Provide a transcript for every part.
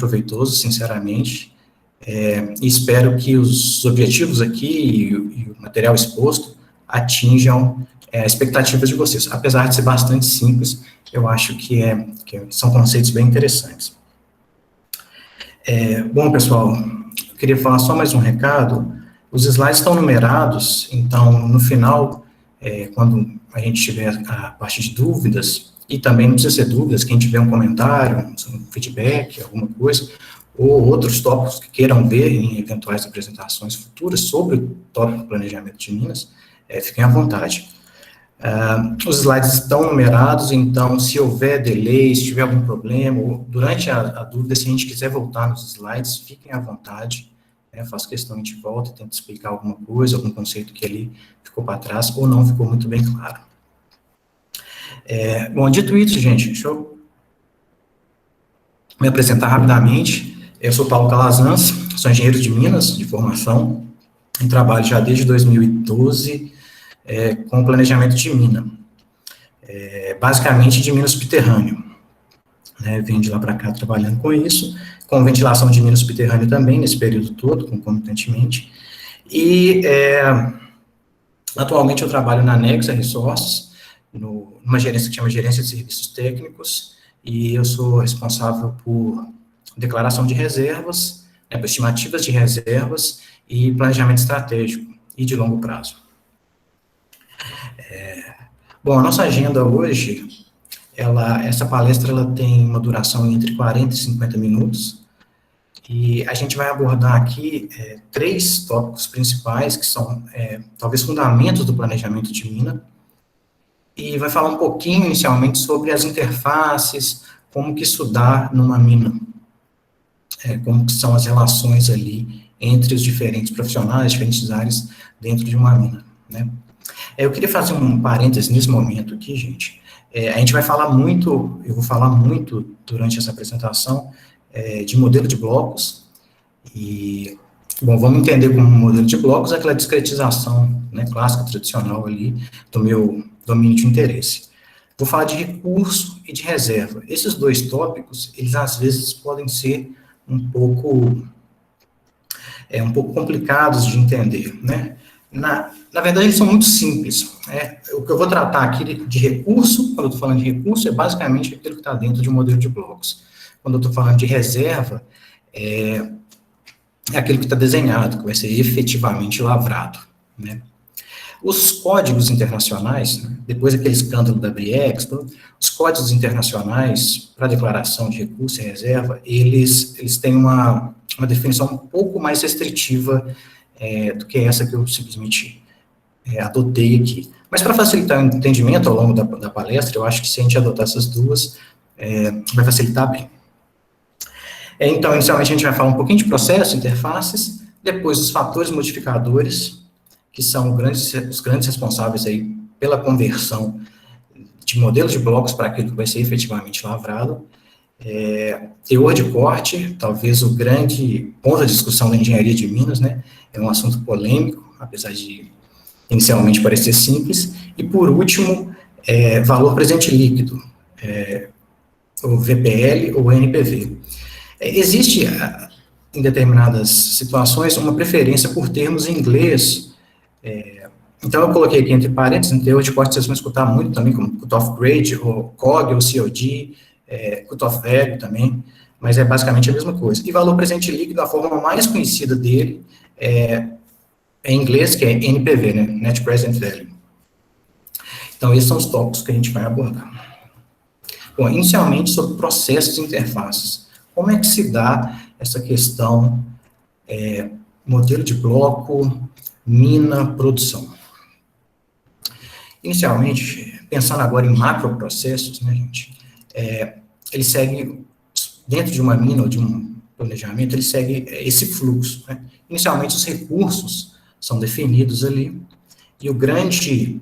proveitoso, sinceramente, e espero que os objetivos aqui e o material exposto atinjam expectativas de vocês. Apesar de ser bastante simples, eu acho que são conceitos bem interessantes. Bom, pessoal, eu queria falar só mais um recado. Os slides estão numerados, então, no final, quando a gente tiver a parte de dúvidas, e também não precisa ser dúvidas, quem tiver um comentário, um feedback, alguma coisa, ou outros tópicos que queiram ver em eventuais apresentações futuras sobre o tópico planejamento de Minas, fiquem à vontade. Os slides estão numerados, então, se houver delay, se tiver algum problema, ou durante a dúvida, se a gente quiser voltar nos slides, fiquem à vontade, faço questão, a gente volta, tenta explicar alguma coisa, algum conceito que ali ficou para trás, ou não ficou muito bem claro. Bom, dito isso, gente, deixa eu me apresentar rapidamente. Eu sou Paulo Calazans, sou engenheiro de Minas, de formação, e trabalho já desde 2012 com planejamento de mina, basicamente de mina subterrâneo. Venho de lá para cá trabalhando com isso, com ventilação de mina subterrâneo também, nesse período todo, concomitantemente. E atualmente eu trabalho na Nexa Resources, numa gerência que chama Gerência de Serviços Técnicos, e eu sou responsável por declaração de reservas, por estimativas de reservas e planejamento estratégico e de longo prazo. Bom, a nossa agenda hoje, essa palestra ela tem uma duração entre 40 e 50 minutos, e a gente vai abordar aqui 3 tópicos principais, que são, talvez, fundamentos do planejamento de mina, e vai falar um pouquinho, inicialmente, sobre as interfaces, como que isso dá numa mina, como que são as relações ali entre os diferentes profissionais, diferentes áreas dentro de uma mina, né? Eu queria fazer um parênteses nesse momento aqui, gente. A gente vai falar muito, eu vou falar muito durante essa apresentação, de modelo de blocos, e, bom, vamos entender como modelo de blocos aquela discretização, clássica, tradicional ali, do meu domínio de interesse. Vou falar de recurso e de reserva. Esses 2 tópicos, eles às vezes podem ser um pouco complicados de entender, né? Na verdade, eles são muito simples. O que eu vou tratar aqui de recurso, quando eu estou falando de recurso, é basicamente aquilo que está dentro de um modelo de blocos. Quando eu estou falando de reserva, é aquilo que está desenhado, que vai ser efetivamente lavrado, né? Os códigos internacionais, depois daquele escândalo da BRIEX, os códigos internacionais para declaração de recurso e reserva, eles têm uma definição um pouco mais restritiva do que essa que eu simplesmente adotei aqui. Mas para facilitar o entendimento ao longo da palestra, eu acho que se a gente adotar essas duas, vai facilitar bem. Então, inicialmente a gente vai falar um pouquinho de processos, interfaces, depois os fatores modificadores, que são os grandes responsáveis aí pela conversão de modelos de blocos para aquilo que vai ser efetivamente lavrado. Teor de corte, talvez o grande ponto da discussão da engenharia de Minas, né? É um assunto polêmico, apesar de inicialmente parecer simples. E, por último, valor presente líquido, o VPL ou NPV. Existe, em determinadas situações, uma preferência por termos em inglês. Então, eu coloquei aqui entre parênteses, em teor de corte, vocês vão escutar muito também, como cutoff grade, ou COG, ou COD, cutoff value também, mas é basicamente a mesma coisa. E valor presente líquido, a forma mais conhecida dele em inglês, que é NPV, né? Net Present Value. Então, esses são os tópicos que a gente vai abordar. Bom, inicialmente, sobre processos e interfaces. Como é que se dá essa questão modelo de bloco, mina, produção? Inicialmente, pensando agora em macroprocessos, né, gente, ele segue, dentro de uma mina ou de um planejamento, ele segue esse fluxo, né? Inicialmente, os recursos são definidos ali, e o grande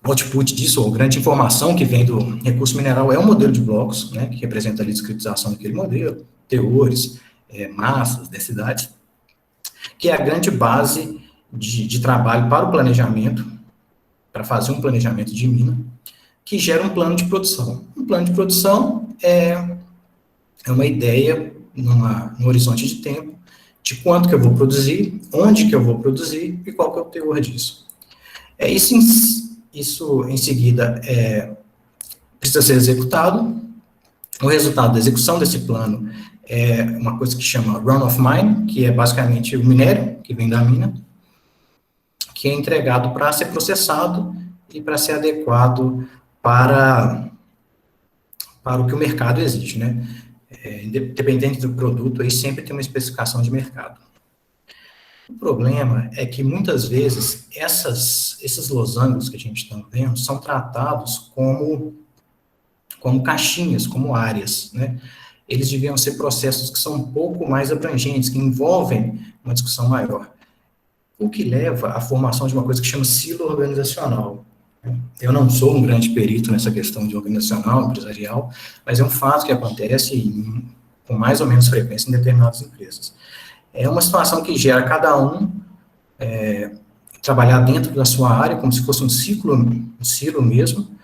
output disso, ou grande informação que vem do recurso mineral é um modelo de blocos, né, que representa ali a discretização daquele modelo, teores, massas, densidades, que é a grande base de trabalho para o planejamento, para fazer um planejamento de mina, que gera um plano de produção. Um plano de produção é uma ideia num horizonte de tempo de quanto que eu vou produzir, onde que eu vou produzir e qual que é o teor disso. Isso em seguida precisa ser executado. O resultado da execução desse plano é uma coisa que chama run of mine, que é basicamente o minério que vem da mina, que é entregado para ser processado e para ser adequado para o que o mercado exige, né? Independente do produto, aí sempre tem uma especificação de mercado. O problema é que, muitas vezes, esses losangos que a gente está vendo são tratados como caixinhas, como áreas, né? Eles deviam ser processos que são um pouco mais abrangentes, que envolvem uma discussão maior. O que leva à formação de uma coisa que chama silo organizacional. Eu não sou um grande perito nessa questão de organizacional, empresarial, mas é um fato que acontece com mais ou menos frequência em determinadas empresas. É uma situação que gera cada um trabalhar dentro da sua área, como se fosse um silo mesmo,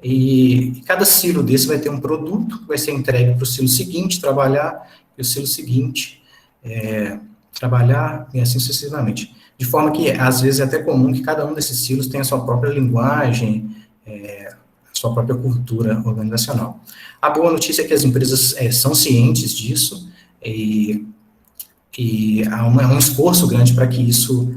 e cada silo desse vai ter um produto que vai ser entregue para o silo seguinte trabalhar, e o silo seguinte trabalhar, e assim sucessivamente. De forma que, às vezes, é até comum que cada um desses silos tenha a sua própria linguagem, a sua própria cultura organizacional. A boa notícia é que as empresas são cientes disso, e há um esforço grande para que isso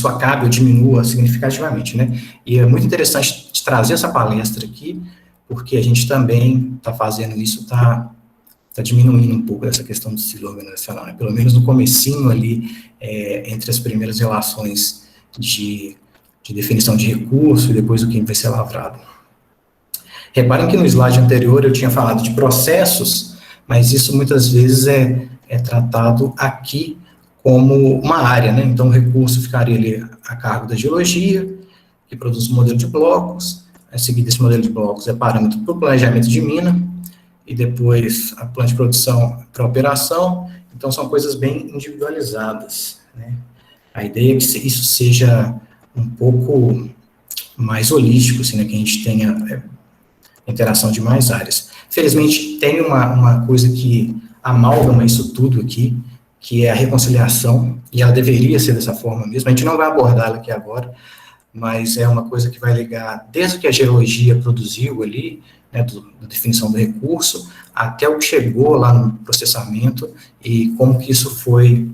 acabe ou diminua significativamente, né? E é muito interessante trazer essa palestra aqui, porque a gente também está fazendo isso, está diminuindo um pouco essa questão do silo organizacional, né? Pelo menos no comecinho ali, entre as primeiras relações de definição de recurso e depois o que vai ser lavrado. Reparem que no slide anterior eu tinha falado de processos, mas isso muitas vezes é tratado aqui como uma área, né? Então o recurso ficaria ali a cargo da geologia, que produz um modelo de blocos, a seguir desse modelo de blocos é parâmetro para o planejamento de mina, e depois a plano de produção para operação. Então, são coisas bem individualizadas, né? A ideia é que isso seja um pouco mais holístico, assim, né? Que a gente tenha interação de mais áreas. Felizmente, tem uma coisa que amálgama isso tudo aqui, que é a reconciliação, e ela deveria ser dessa forma mesmo. A gente não vai abordá-la aqui agora, mas é uma coisa que vai ligar desde o que a geologia produziu ali, né, da definição do recurso, até o que chegou lá no processamento e como que isso foi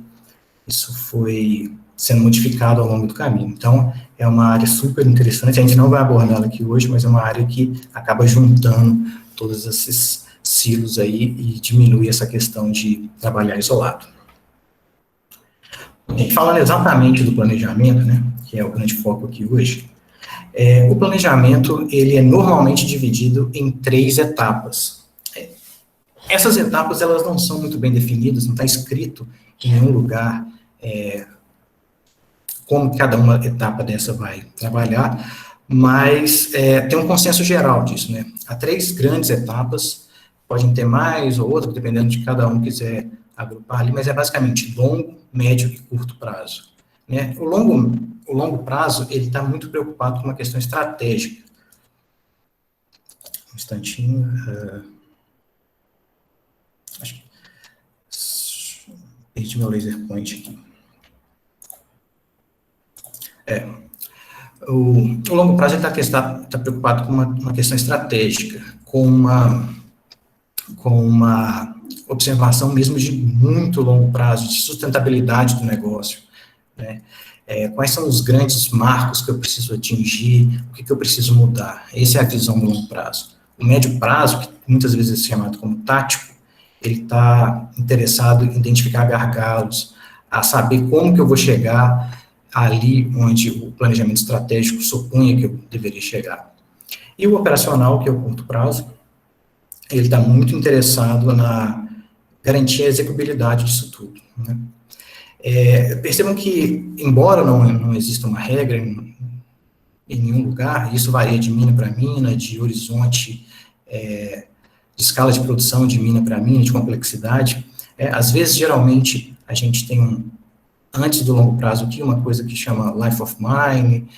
sendo modificado ao longo do caminho. Então, é uma área super interessante, a gente não vai abordá-la aqui hoje, mas é uma área que acaba juntando todos esses silos aí e diminui essa questão de trabalhar isolado. A gente falando exatamente do planejamento, né, que é o grande foco aqui hoje, o planejamento, ele é normalmente dividido em 3 etapas. Essas etapas, elas não são muito bem definidas, não está escrito em nenhum lugar como cada uma etapa dessa vai trabalhar, mas tem um consenso geral disso, né? Há 3 grandes etapas, podem ter mais ou outra, dependendo de cada um quiser agrupar ali, mas é basicamente longo, médio e curto prazo, né? O longo prazo, ele está muito preocupado com uma questão estratégica. Um instantinho. Acho que perdi meu laser point aqui. O longo prazo está preocupado com uma questão estratégica, com uma observação mesmo de muito longo prazo, de sustentabilidade do negócio, né? Quais são os grandes marcos que eu preciso atingir, o que eu preciso mudar. Essa é a visão do longo prazo. O médio prazo, que muitas vezes é chamado como tático, ele está interessado em identificar gargalos, a saber como que eu vou chegar ali onde o planejamento estratégico supunha que eu deveria chegar. E o operacional, que é o curto prazo, ele está muito interessado na garantir a execuibilidade disso tudo, né? Percebam que, embora não exista uma regra em nenhum lugar, isso varia de mina para mina, de horizonte, de escala de produção de mina para mina, de complexidade, às vezes, geralmente, a gente tem antes do longo prazo aqui, uma coisa que chama Life of Mine,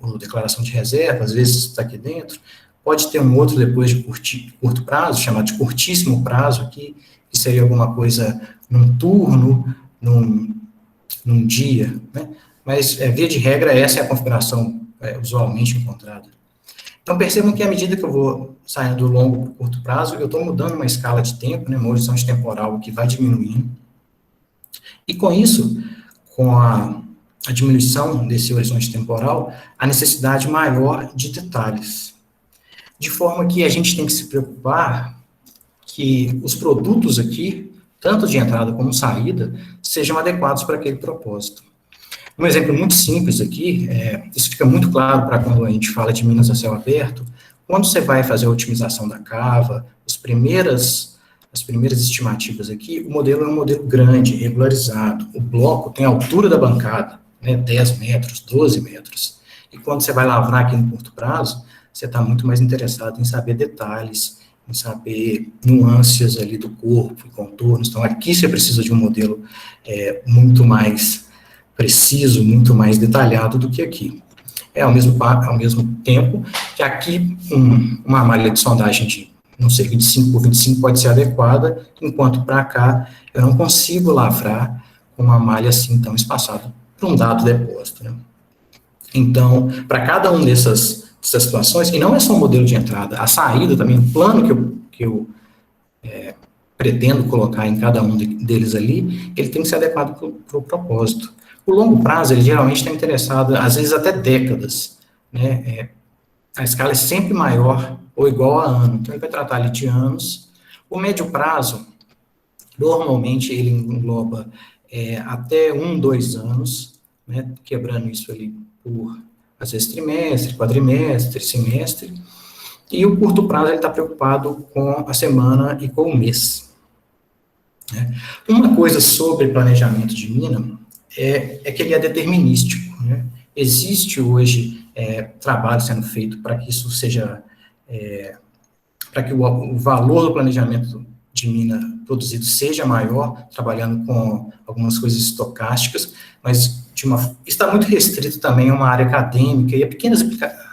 ou declaração de reserva, às vezes está aqui dentro. Pode ter um outro depois de curto prazo, chamado de curtíssimo prazo aqui, que seria alguma coisa num turno, num dia, né? Mas, via de regra, essa é a configuração usualmente encontrada. Então, percebam que à medida que eu vou saindo do longo para o curto prazo, eu estou mudando uma escala de tempo, né, uma horizonte temporal que vai diminuindo. E com isso, com a diminuição desse horizonte temporal, a necessidade maior de detalhes. De forma que a gente tem que se preocupar que os produtos aqui, tanto de entrada como saída, sejam adequados para aquele propósito. Um exemplo muito simples aqui, isso fica muito claro para quando a gente fala de minas a céu aberto, quando você vai fazer a otimização da cava, as primeiras estimativas aqui, o modelo é um modelo grande, regularizado, o bloco tem a altura da bancada, né, 10 metros, 12 metros, e quando você vai lavrar aqui no curto prazo, você está muito mais interessado em saber detalhes, em saber nuances ali do corpo e contornos, então aqui você precisa de um modelo muito mais preciso, muito mais detalhado do que aqui. Ao mesmo tempo que aqui uma malha de sondagem de, não sei, 25 por 25 pode ser adequada, enquanto para cá eu não consigo lavrar com uma malha assim tão espaçada para um dado depósito, né? Então, para cada uma dessas situações, e não é só o modelo de entrada, a saída também, o plano que eu pretendo colocar em cada um deles ali, ele tem que ser adequado para o propósito. O longo prazo, ele geralmente está interessado, às vezes até décadas, né? A escala é sempre maior ou igual a ano, então ele vai tratar ali de anos. O médio prazo, normalmente ele engloba até 1, 2 anos, né? Quebrando isso ali por, às vezes, trimestre, quadrimestre, semestre. E o curto prazo, ele está preocupado com a semana e com o mês. Né? Uma coisa sobre planejamento de mina é que ele é determinístico, né? Existe hoje trabalho sendo feito para que isso seja, para que o valor do planejamento de mina produzido seja maior, trabalhando com algumas coisas estocásticas, mas está muito restrito também a uma área acadêmica e a pequenas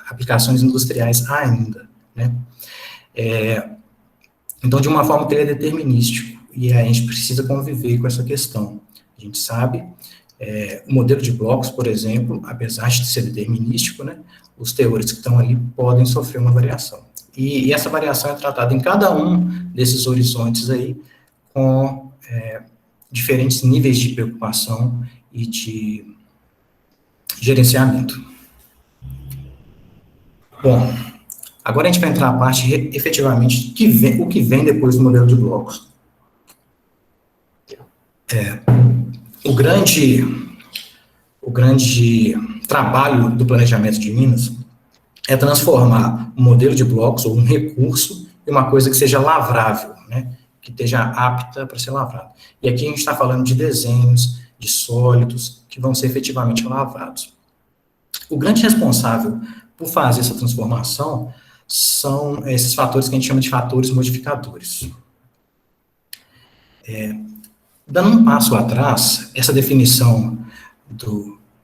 aplicações industriais ainda, né? Então, de uma forma que ele é determinístico, e a gente precisa conviver com essa questão. A gente sabe, o modelo de blocos, por exemplo, apesar de ser determinístico, né, os teores que estão ali podem sofrer uma variação. E essa variação é tratada em cada um desses horizontes aí, com diferentes níveis de preocupação e de gerenciamento. Bom, agora a gente vai entrar na parte, efetivamente, o que vem depois do modelo de blocos. O grande trabalho do planejamento de minas é transformar um modelo de blocos ou um recurso em uma coisa que seja lavrável, né? Que esteja apta para ser lavrado. E aqui a gente está falando de desenhos, de sólidos, que vão ser efetivamente lavrados. O grande responsável por fazer essa transformação são esses fatores que a gente chama de fatores modificadores. Dando um passo atrás, essa definição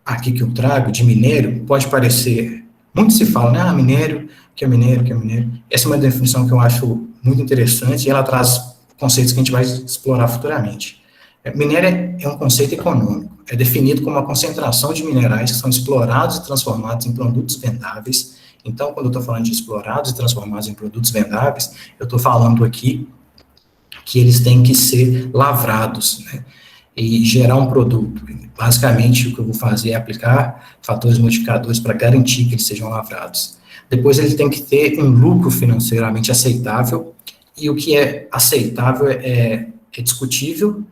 aqui que eu trago, de minério, pode parecer, muito se fala, né, minério, que é minério, que é minério. Essa é uma definição que eu acho muito interessante e ela traz conceitos que a gente vai explorar futuramente. Minério é um conceito econômico, é definido como a concentração de minerais que são explorados e transformados em produtos vendáveis. Então, quando eu estou falando de explorados e transformados em produtos vendáveis, eu estou falando aqui que eles têm que ser lavrados, né, e gerar um produto. Basicamente, o que eu vou fazer é aplicar fatores modificadores para garantir que eles sejam lavrados. Depois, ele tem que ter um lucro financeiramente aceitável, e o que é aceitável é discutível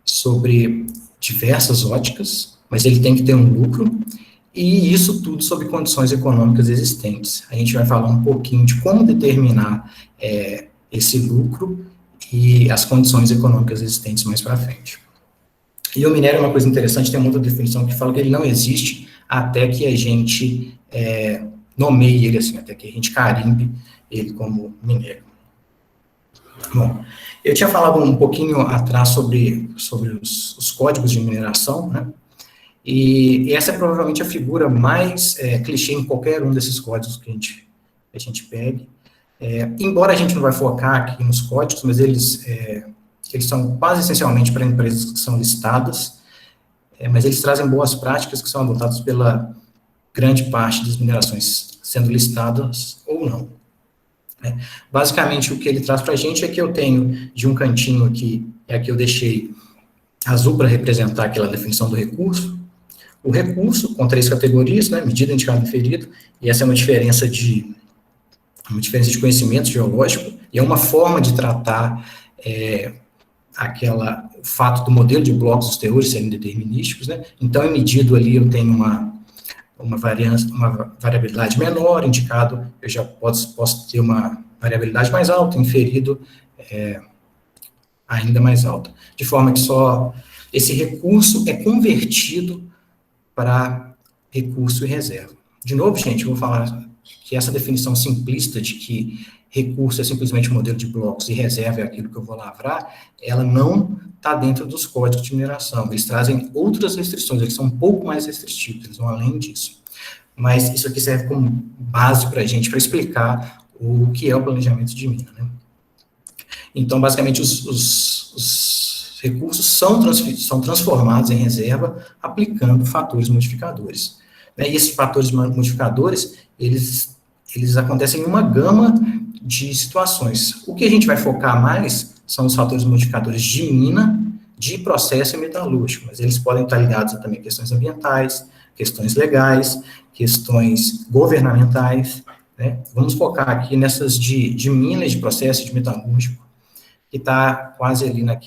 sobre diversas óticas, mas ele tem que ter um lucro, e isso tudo sob condições econômicas existentes. A gente vai falar um pouquinho de como determinar esse lucro e as condições econômicas existentes mais para frente. E o minério é uma coisa interessante, tem uma outra definição que fala que ele não existe até que a gente nomeie ele assim, até que a gente carimbe ele como minério. Bom, eu tinha falado um pouquinho atrás sobre os códigos de mineração, né? E essa é provavelmente a figura mais clichê em qualquer um desses códigos que a gente pegue. Embora a gente não vai focar aqui nos códigos, mas eles são quase essencialmente para empresas que são listadas, mas eles trazem boas práticas que são adotadas pela grande parte das minerações, sendo listadas ou não. Basicamente, o que ele traz para a gente é que eu tenho, de um cantinho aqui, aqui eu deixei azul para representar aquela definição do recurso, o recurso com 3 categorias, né, medida, indicado, inferido, e essa é uma diferença de conhecimento geológico, e é uma forma de tratar o fato do modelo de blocos dos teores serem determinísticos, né? Então, é medido ali, eu tenho uma variabilidade menor, indicado, eu já posso ter uma variabilidade mais alta, inferido ainda mais alta, de forma que só esse recurso é convertido para recurso e reserva. De novo, gente, eu vou falar que essa definição simplista de que recurso é simplesmente um modelo de blocos e reserva é aquilo que eu vou lavrar, ela não está dentro dos códigos de mineração. Eles trazem outras restrições, eles são um pouco mais restritivos, eles vão além disso. Mas isso aqui serve como base para a gente, para explicar o que é o planejamento de mina, né? Então, basicamente, os recursos são transformados em reserva aplicando fatores modificadores. E esses fatores modificadores, eles acontecem em uma gama de situações. O que a gente vai focar mais são os fatores modificadores de mina, de processo e metalúrgico, mas eles podem estar ligados a também questões ambientais, questões legais, questões governamentais, né? Vamos focar aqui nessas de mina, de processo e de metalúrgico, que está quase ali na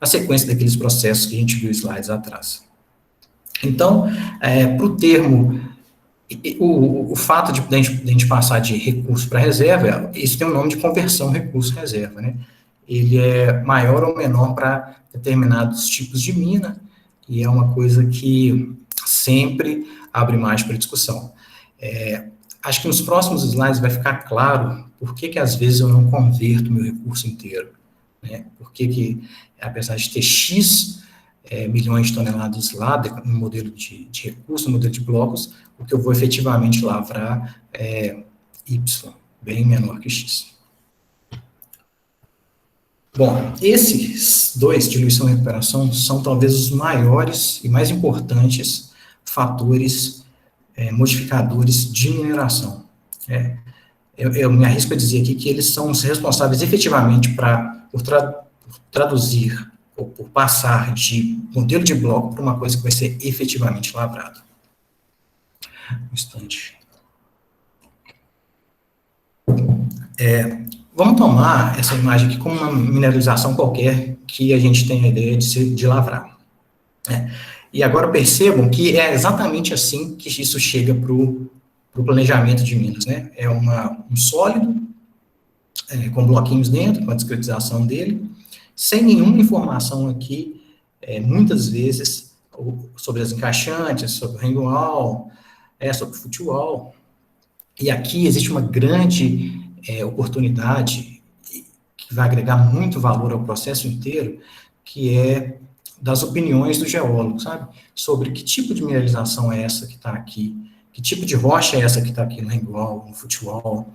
sequência daqueles processos que a gente viu slides atrás. Então, para o termo, o fato de a gente passar de recurso para reserva, isso tem o nome de conversão recurso-reserva, né? Ele é maior ou menor para determinados tipos de mina, e é uma coisa que sempre abre mais para discussão. Acho que nos próximos slides vai ficar claro por que às vezes eu não converto meu recurso inteiro, né? Por que apesar de ter X milhões de toneladas lá no modelo de recurso, no modelo de blocos, o que eu vou efetivamente lavrar é Y, bem menor que X. Bom, esses dois, diluição e recuperação, são talvez os maiores e mais importantes fatores modificadores de mineração. Eu me arrisco a dizer aqui que eles são os responsáveis efetivamente por traduzir ou por passar de modelo de bloco para uma coisa que vai ser efetivamente lavrada. Um instante. Vamos tomar essa imagem aqui como uma mineralização qualquer que a gente tem a ideia de lavrar. E agora percebam que é exatamente assim que isso chega para o planejamento de minas, né? É um sólido, com bloquinhos dentro, com a discretização dele, sem nenhuma informação aqui, muitas vezes, sobre as encaixantes, sobre o hang wall, sobre o footwall. E aqui existe uma grande oportunidade que vai agregar muito valor ao processo inteiro, que é das opiniões do geólogo, sabe? Sobre que tipo de mineralização é essa que está aqui, que tipo de rocha é essa que está aqui no hang wall, no footwall.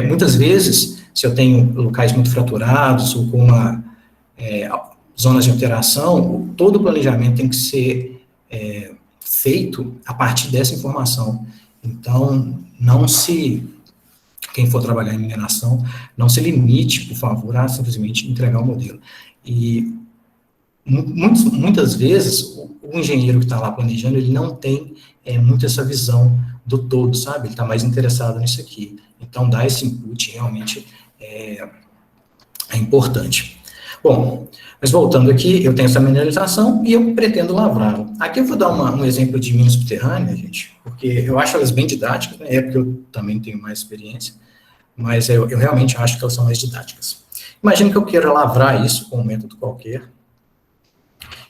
Muitas vezes, se eu tenho locais muito fraturados ou com zonas de alteração, todo o planejamento tem que ser feito a partir dessa informação. Então, quem for trabalhar em mineração, não se limite, por favor, a simplesmente entregar o modelo. E muitas vezes, o engenheiro que está lá planejando, ele não tem muito essa visão do todo, sabe? Ele está mais interessado nisso aqui. Então, dar esse input realmente é importante. Bom, mas voltando aqui, eu tenho essa mineralização e eu pretendo lavrá-la. Aqui eu vou dar um exemplo de minas subterrâneas, gente, porque eu acho elas bem didáticas, né? Porque eu também tenho mais experiência, mas eu realmente acho que elas são mais didáticas. Imagina que eu queira lavrar isso com um método qualquer,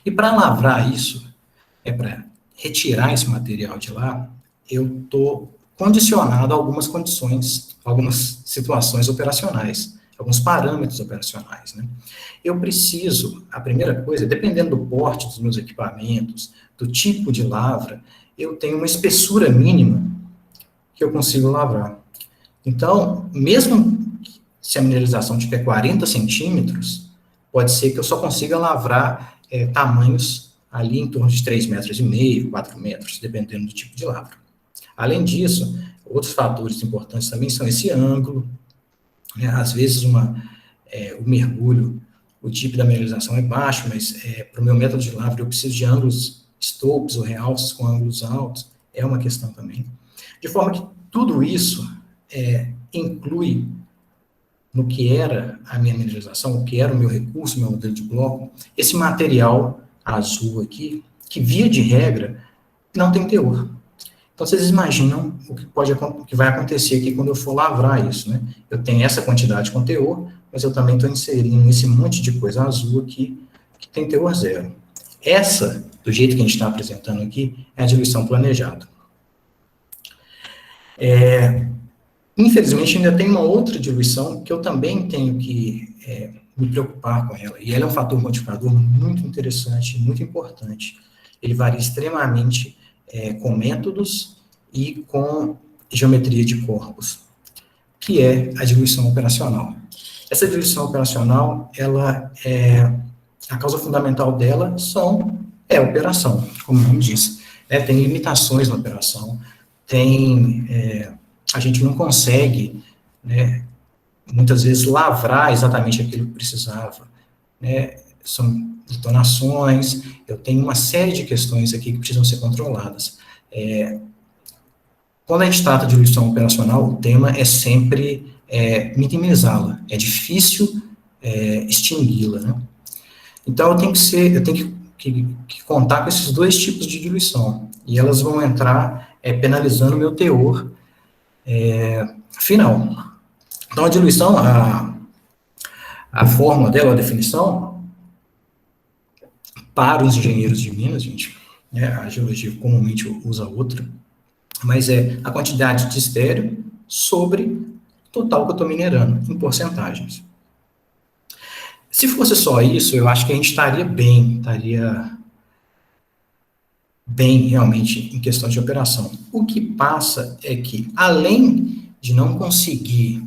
e para lavrar isso, para retirar esse material de lá, eu estou condicionado a algumas condições, algumas situações operacionais, alguns parâmetros operacionais, né? Eu preciso, a primeira coisa, dependendo do porte dos meus equipamentos, do tipo de lavra, eu tenho uma espessura mínima que eu consigo lavrar. Então, mesmo se a mineralização tiver 40 centímetros, pode ser que eu só consiga lavrar tamanhos ali em torno de 3,5 metros, 4 metros, dependendo do tipo de lavra. Além disso, outros fatores importantes também são esse ângulo, né? Às vezes o mergulho, o tipo da mineralização é baixo, mas para o meu método de lavra eu preciso de ângulos stopes ou realces com ângulos altos, é uma questão também. De forma que tudo isso inclui no que era a minha mineralização, o que era o meu recurso, o meu modelo de bloco, esse material azul aqui, que via de regra não tem teor. Então, vocês imaginam o que vai acontecer aqui quando eu for lavrar isso, né? Eu tenho essa quantidade com teor, mas eu também estou inserindo esse monte de coisa azul aqui, que tem teor zero. Essa, do jeito que a gente está apresentando aqui, é a diluição planejada. Infelizmente, ainda tem uma outra diluição que eu também tenho que me preocupar com ela, e ela é um fator modificador muito interessante, muito importante. Ele varia extremamente com métodos e com geometria de corpos, que é a diluição operacional. Essa diluição operacional, a causa fundamental dela é a operação, como o nome diz. Tem limitações na operação, a gente não consegue, né, muitas vezes, lavrar exatamente aquilo que precisava, né? São detonações, eu tenho uma série de questões aqui que precisam ser controladas. Quando a gente trata de diluição operacional, o tema é sempre minimizá-la, é difícil extingui-la, né? Então, eu tenho que contar com esses dois tipos de diluição, e elas vão entrar penalizando o meu teor final. Então, a diluição, a fórmula dela, a definição, para os engenheiros de Minas, gente, a geologia comumente usa outra, mas é a quantidade de estéreo sobre o total que eu estou minerando, em porcentagens. Se fosse só isso, eu acho que a gente estaria bem realmente em questão de operação. O que passa é que, além de não conseguir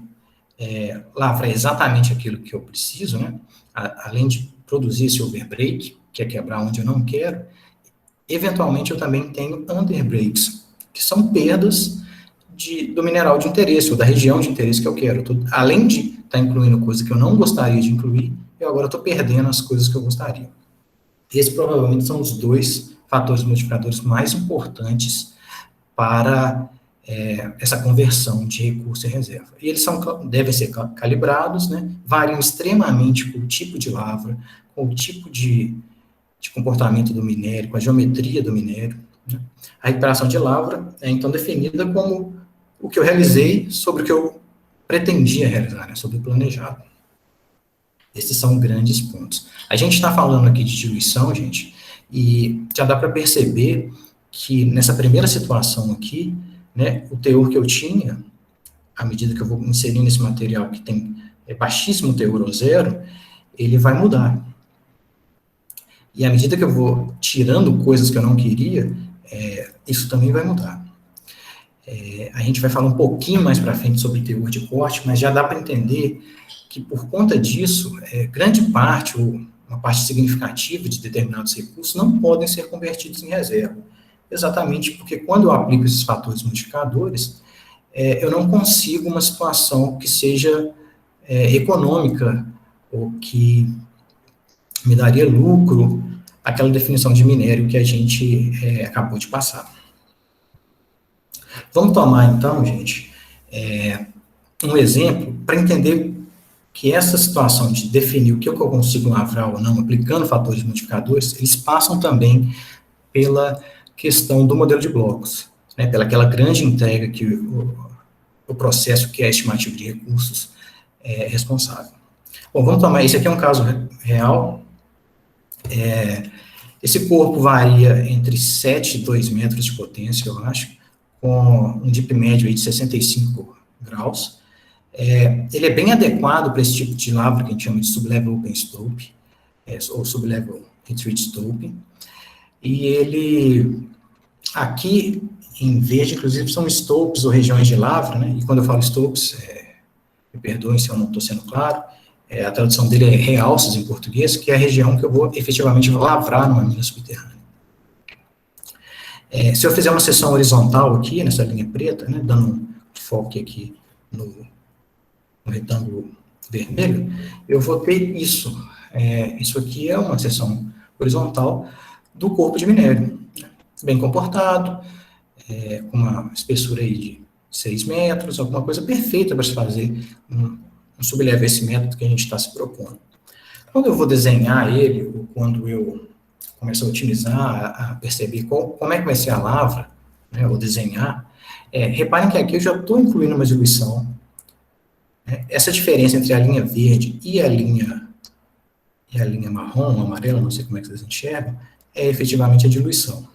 lavrar exatamente aquilo que eu preciso, né, além de produzir esse overbreak, que é quebrar onde eu não quero, eventualmente eu também tenho underbreaks, que são perdas do mineral de interesse, ou da região de interesse que eu quero. Além de estar incluindo coisa que eu não gostaria de incluir, eu agora estou perdendo as coisas que eu gostaria. Esses provavelmente são os dois fatores modificadores mais importantes para essa conversão de recurso e reserva. E eles devem ser calibrados, né? Variam extremamente com o tipo de lavra, com o tipo de comportamento do minério, com a geometria do minério, né? A recuperação de lavra é, então, definida como o que eu realizei sobre o que eu pretendia realizar, né? Sobre o planejado. Esses são grandes pontos. A gente está falando aqui de diluição, gente, e já dá para perceber que nessa primeira situação aqui, né, o teor que eu tinha, à medida que eu vou inserindo esse material que tem baixíssimo teor ou zero, ele vai mudar. E à medida que eu vou tirando coisas que eu não queria, isso também vai mudar. A gente vai falar um pouquinho mais para frente sobre teor de corte, mas já dá para entender que, por conta disso, grande parte, ou uma parte significativa de determinados recursos, não podem ser convertidos em reserva. Exatamente porque, quando eu aplico esses fatores modificadores, eu não consigo uma situação que seja econômica, ou que me daria lucro, aquela definição de minério que a gente acabou de passar. Vamos tomar, então, gente, um exemplo para entender que essa situação de definir o que eu consigo lavrar ou não, aplicando fatores modificadores, eles passam também pela questão do modelo de blocos, né, pelaquela grande entrega que o processo que é estimativo de recursos é responsável. Bom, vamos tomar, esse aqui é um caso real. Esse corpo varia entre 7 e 2 metros de potência, eu acho, com um dip médio aí de 65 graus. Ele é bem adequado para esse tipo de lavra que a gente chama de sublevel open stope, ou sublevel retreat stope, e ele, aqui em verde, inclusive, são stopes ou regiões de lavra, né, e quando eu falo stopes, me perdoem se eu não estou sendo claro, a tradução dele é realças em português, que é a região que eu vou efetivamente lavrar numa mina subterrânea. Se eu fizer uma seção horizontal aqui, nessa linha preta, né, dando um foco aqui no retângulo vermelho, eu vou ter isso. Isso aqui é uma seção horizontal do corpo de minério, bem comportado, com uma espessura aí de 6 metros, alguma coisa perfeita para se fazer um sublevel esse método que a gente está se propondo. Quando eu vou desenhar ele, ou quando eu começo a otimizar, a perceber como é que vai ser a lavra, né, ou desenhar, reparem que aqui eu já estou incluindo uma diluição. Essa diferença entre a linha verde e a linha marrom, amarela, não sei como é que vocês enxergam, é efetivamente a diluição.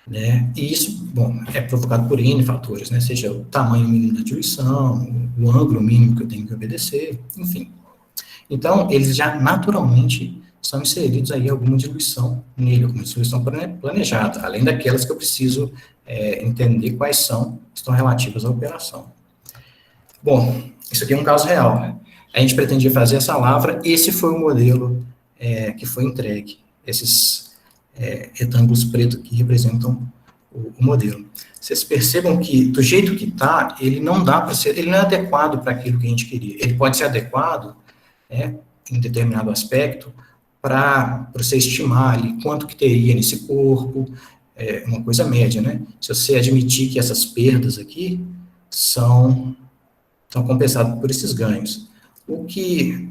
Né? E isso, bom, é provocado por N fatores, né? Seja o tamanho mínimo da diluição, o ângulo mínimo que eu tenho que obedecer, enfim. Então, eles já naturalmente são inseridos aí alguma diluição nele, alguma diluição planejada, além daquelas que eu preciso entender quais são, estão relativas à operação. Bom, isso aqui é um caso real, né? A gente pretendia fazer essa lavra, esse foi o modelo que foi entregue, esses retângulos pretos que representam o modelo. Vocês percebam que, do jeito que está, ele não dá para ser, ele não é adequado para aquilo que a gente queria. Ele pode ser adequado, em determinado aspecto, para você estimar ali quanto que teria nesse corpo, uma coisa média, né? Se você admitir que essas perdas aqui são compensadas por esses ganhos. O que,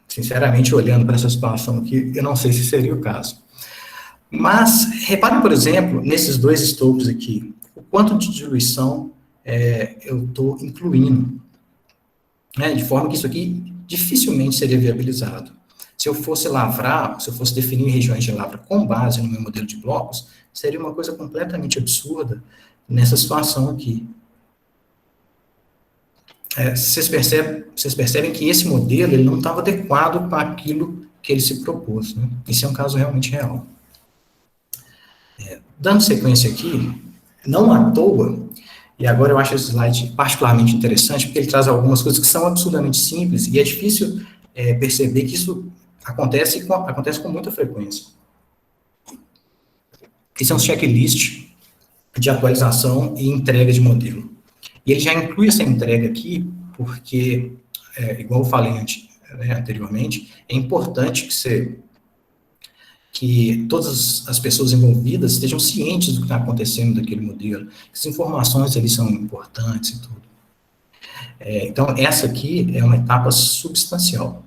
sinceramente, olhando para essa situação aqui, eu não sei se seria o caso. Mas, reparem, por exemplo, nesses dois stopes aqui, o quanto de diluição eu estou incluindo, né, de forma que isso aqui dificilmente seria viabilizado. Se eu fosse lavrar, se eu fosse definir regiões de lavra com base no meu modelo de blocos, seria uma coisa completamente absurda nessa situação aqui. Vocês percebem que esse modelo ele não estava adequado para aquilo que ele se propôs, né? Esse é um caso realmente real. Dando sequência aqui, não à toa, e agora eu acho esse slide particularmente interessante, porque ele traz algumas coisas que são absurdamente simples, e é difícil perceber que isso acontece com muita frequência. Esse é um checklist de atualização e entrega de modelo. E ele já inclui essa entrega aqui, porque, igual eu falei anteriormente, é importante que todas as pessoas envolvidas estejam cientes do que está acontecendo daquele modelo, que as informações ali são importantes e tudo. Então, essa aqui é uma etapa substancial.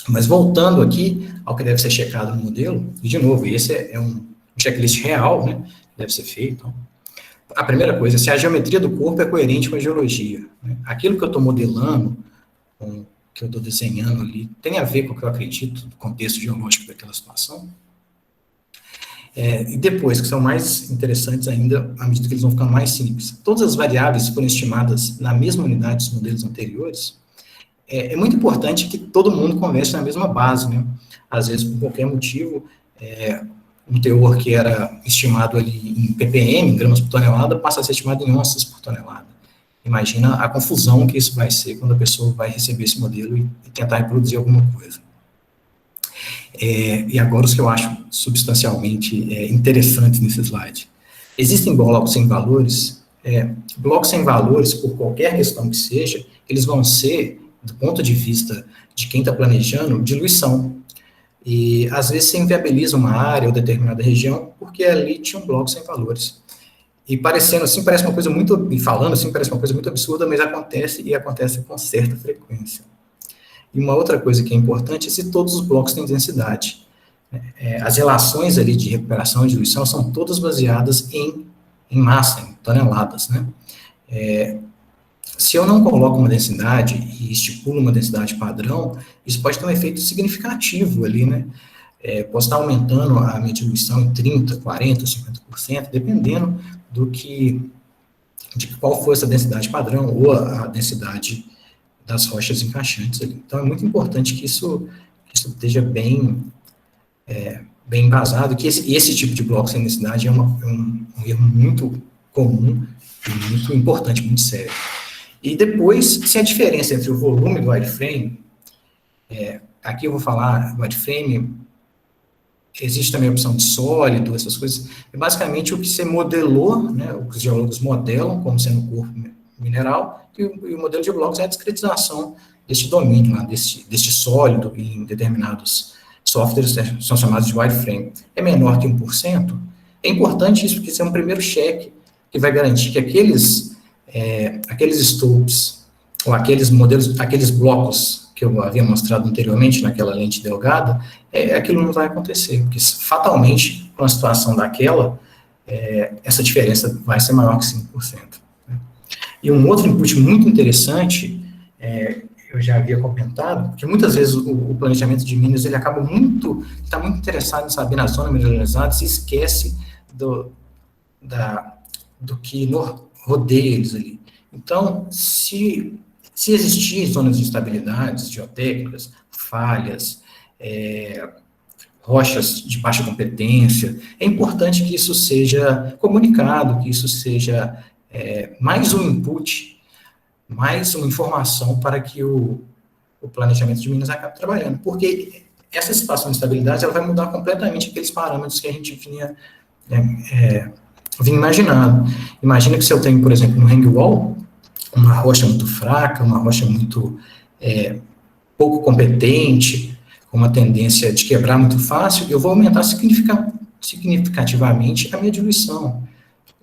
Mas voltando aqui ao que deve ser checado no modelo, e de novo, esse é um checklist real, né, que deve ser feito. Então, a primeira coisa, se a geometria do corpo é coerente com a geologia. Né? Aquilo que eu estou modelando, que eu estou desenhando ali, tem a ver com o que eu acredito, do contexto geológico daquela situação. E depois, que são mais interessantes ainda, à medida que eles vão ficando mais simples. Todas as variáveis foram estimadas na mesma unidade dos modelos anteriores. É muito importante que todo mundo converse na mesma base, né? Às vezes, por qualquer motivo, um teor que era estimado ali em ppm, gramas por tonelada, passa a ser estimado em onças por tonelada. Imagina a confusão que isso vai ser quando a pessoa vai receber esse modelo e tentar reproduzir alguma coisa. E agora os que eu acho substancialmente interessantes nesse slide. Existem blocos sem valores. Blocos sem valores, por qualquer questão que seja, eles vão ser, do ponto de vista de quem está planejando, diluição. E, às vezes, se inviabiliza uma área ou determinada região, porque ali tinha um bloco sem valores. E parecendo assim, parece uma coisa muito, e falando assim, parece uma coisa muito absurda, mas acontece, e acontece com certa frequência. E uma outra coisa que é importante é se todos os blocos têm densidade. As relações ali de recuperação e diluição são todas baseadas em massa, em toneladas, né? Se eu não coloco uma densidade e estipulo uma densidade padrão, isso pode ter um efeito significativo ali, né? Posso estar aumentando a minha diluição em 30%, 40%, 50%, dependendo do que de qual foi essa densidade padrão ou a densidade das rochas encaixantes ali. Então, é muito importante que isso esteja bem embasado, que esse tipo de bloco sem densidade é um erro muito comum e muito importante, muito sério. E depois, se a diferença entre o volume do wireframe, aqui eu vou falar wireframe, existe também a opção de sólido, essas coisas, é basicamente o que você modelou, né, o que os geólogos modelam como sendo o corpo mineral, e o modelo de blocos é a discretização deste domínio, lá, deste sólido em determinados softwares, são chamados de wireframe. É menor que 1%, é importante isso, porque isso é um primeiro cheque que vai garantir que aqueles stopes, ou aqueles modelos, aqueles blocos que eu havia mostrado anteriormente naquela lente delgada, aquilo não vai acontecer, porque fatalmente, com a situação daquela, essa diferença vai ser maior que 5%. Né? E um outro input muito interessante, eu já havia comentado, que muitas vezes o planejamento de minas, ele acaba está muito interessado em saber na zona mineralizada, se esquece do que rodeia eles ali. Então, se existir zonas de instabilidades geotécnicas, falhas, rochas de baixa competência, é importante que isso seja comunicado, que isso seja mais um input, mais uma informação para que o planejamento de minas acabe trabalhando, porque essa situação de estabilidade ela vai mudar completamente aqueles parâmetros que a gente vinha imaginando. Imagina que se eu tenho, por exemplo, no hang wall, uma rocha muito fraca, uma rocha muito pouco competente, com uma tendência de quebrar muito fácil, eu vou aumentar significativamente a minha diluição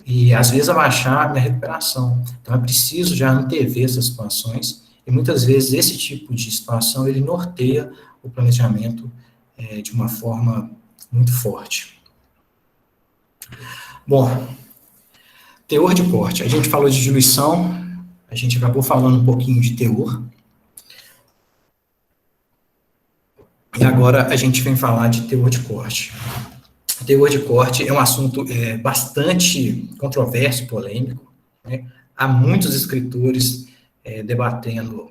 e, às vezes, abaixar a minha recuperação. Então, é preciso já antever essas situações e, muitas vezes, esse tipo de situação, ele norteia o planejamento de uma forma muito forte. Bom, teor de corte. A gente falou de diluição, a gente acabou falando um pouquinho de teor. E agora a gente vem falar de teor de corte. Teor de corte é um assunto bastante controverso, polêmico, né? Há muitos escritores debatendo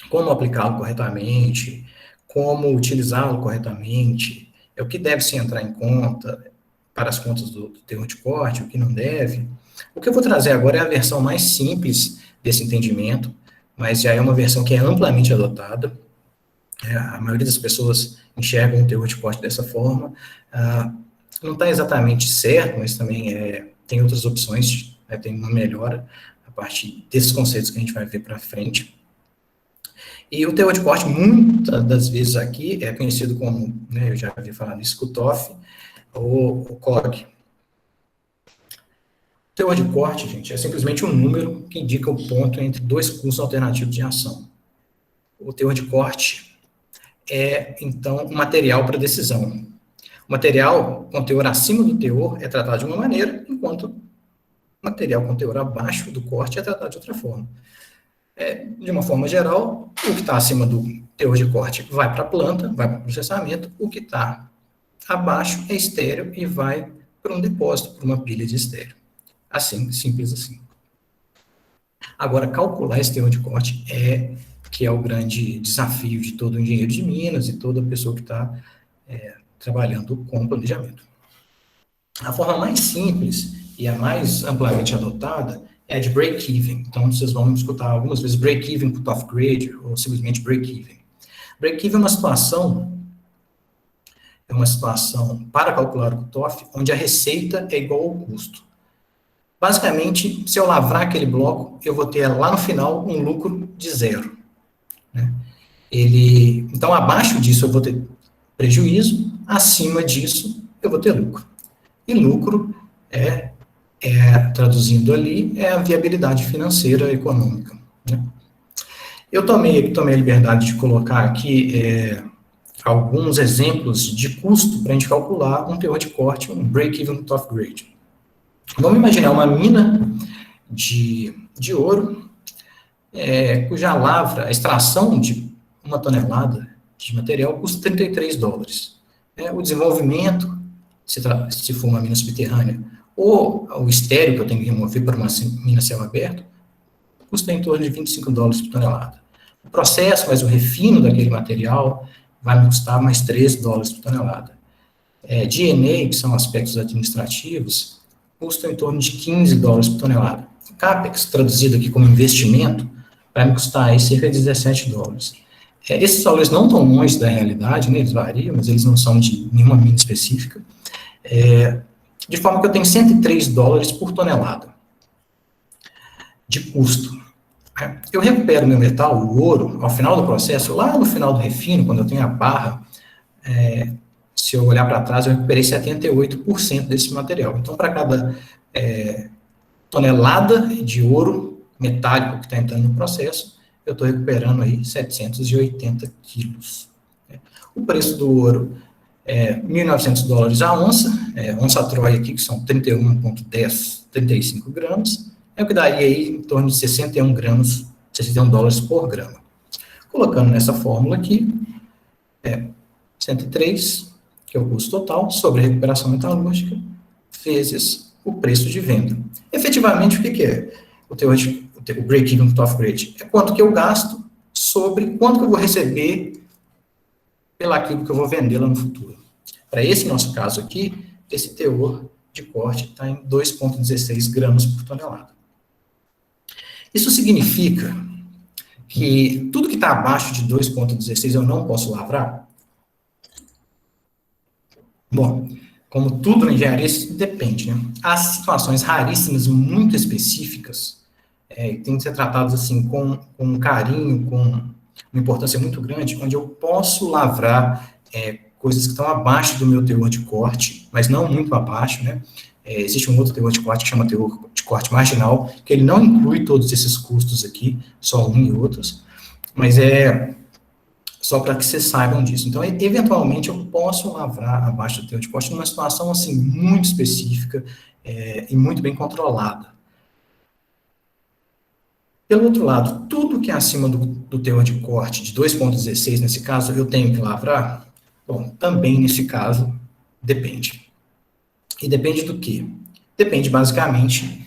como aplicá-lo corretamente, como utilizá-lo corretamente, o que deve se entrar em conta para as contas do teor de corte, o que não deve. O que eu vou trazer agora é a versão mais simples desse entendimento, mas já é uma versão que é amplamente adotada. A maioria das pessoas enxergam o teor de corte dessa forma. Não está exatamente certo, mas também tem outras opções, tem uma melhora a partir desses conceitos que a gente vai ver para frente. E o teor de corte, muitas das vezes aqui, é conhecido como, eu já havia falado isso, Cutoff ou COG. O teor de corte, gente, é simplesmente um número que indica o ponto entre dois cursos alternativos de ação. O teor de corte é, então, um material para decisão. O material com teor acima do teor é tratado de uma maneira, enquanto o material com teor abaixo do corte é tratado de outra forma. De uma forma geral, o que está acima do teor de corte vai para a planta, vai para o processamento, o que está abaixo é estéreo e vai para um depósito, para uma pilha de estéreo. Assim, simples assim. Agora, calcular esse teor de corte que é o grande desafio de todo engenheiro de minas e toda pessoa que está trabalhando com planejamento. A forma mais simples e a mais amplamente adotada é a de break-even. Então, vocês vão escutar algumas vezes break-even cut-off grade ou simplesmente break-even. Break-even é uma situação para calcular o cut-off onde a receita é igual ao custo. Basicamente, se eu lavrar aquele bloco, eu vou ter lá no final um lucro de 0. Né? Então, abaixo disso eu vou ter prejuízo, acima disso eu vou ter lucro. E lucro traduzindo ali, é a viabilidade financeira econômica. Né? Eu tomei a liberdade de colocar aqui alguns exemplos de custo para a gente calcular um teor de corte, um break-even cut-off grade. Vamos imaginar uma mina de ouro, cuja lavra, a extração de 1 tonelada de material custa $33. O desenvolvimento, se for uma mina subterrânea, Ou o estéreo que eu tenho que remover para uma mina céu aberto, custa em torno de $25 por tonelada. O processo, mais o refino daquele material, vai me custar mais $13 por tonelada. D&A, que são aspectos administrativos, custa em torno de $15 por tonelada. O CAPEX, traduzido aqui como investimento, vai me custar aí cerca de $17. Esses valores não estão longe da realidade, né, eles variam, mas eles não são de nenhuma mina específica, de forma que eu tenho $103 por tonelada de custo. Eu recupero meu metal, o ouro, ao final do processo, lá no final do refino, quando eu tenho a barra, se eu olhar para trás, eu recuperei 78% desse material. Então, para cada tonelada de ouro metálico que está entrando no processo, eu estou recuperando aí 780 quilos. O preço do ouro é $1.900 a onça, onça Troy aqui, que são 31,10, 35 gramas, é o que daria aí em torno de 61 gramas, $61 por grama. Colocando nessa fórmula aqui, 103, que é o custo total, sobre a recuperação metalúrgica, vezes o preço de venda. Efetivamente, o que é o break-even cutoff grade? É quanto que eu gasto sobre quanto que eu vou receber pelaquilo que eu vou vender lá no futuro. Para esse nosso caso aqui, esse teor de corte está em 2,16 gramas por tonelada. Isso significa que tudo que está abaixo de 2,16 eu não posso lavrar? Bom, como tudo na engenharia, isso depende, né? Há situações raríssimas, muito específicas, tem que ser tratadas assim com carinho, com uma importância muito grande, onde eu posso lavrar coisas que estão abaixo do meu teor de corte, mas não muito abaixo, né? Existe um outro teor de corte que chama teor de corte marginal, que ele não inclui todos esses custos aqui, só um e outros, mas só para que vocês saibam disso. Então, eventualmente, eu posso lavrar abaixo do teor de corte numa situação, assim, muito específica e muito bem controlada. Pelo outro lado, tudo que é acima do teor de corte de 2,16, nesse caso, eu tenho que lavrar? Bom, também nesse caso, depende. E depende do quê? Depende, basicamente,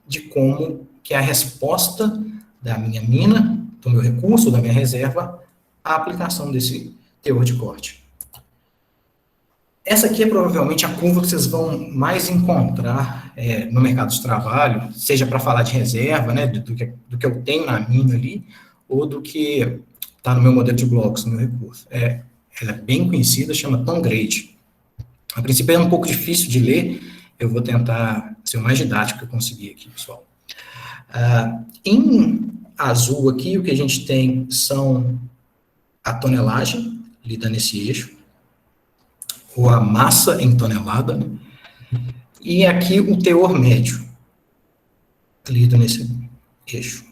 de como que é a resposta da minha mina, do meu recurso, da minha reserva, à aplicação desse teor de corte. Essa aqui é provavelmente a curva que vocês vão mais encontrar no mercado de trabalho, seja para falar de reserva, né, do que eu tenho na mina ali, ou do que está no meu modelo de blocos, no meu recurso. Ela é bem conhecida, chama Tom Grade. A princípio é um pouco difícil de ler, eu vou tentar ser o mais didático que eu conseguir aqui, pessoal. Em azul aqui, o que a gente tem são a tonelagem, lida nesse eixo, ou a massa em tonelada, né? E aqui o teor médio, lida nesse eixo.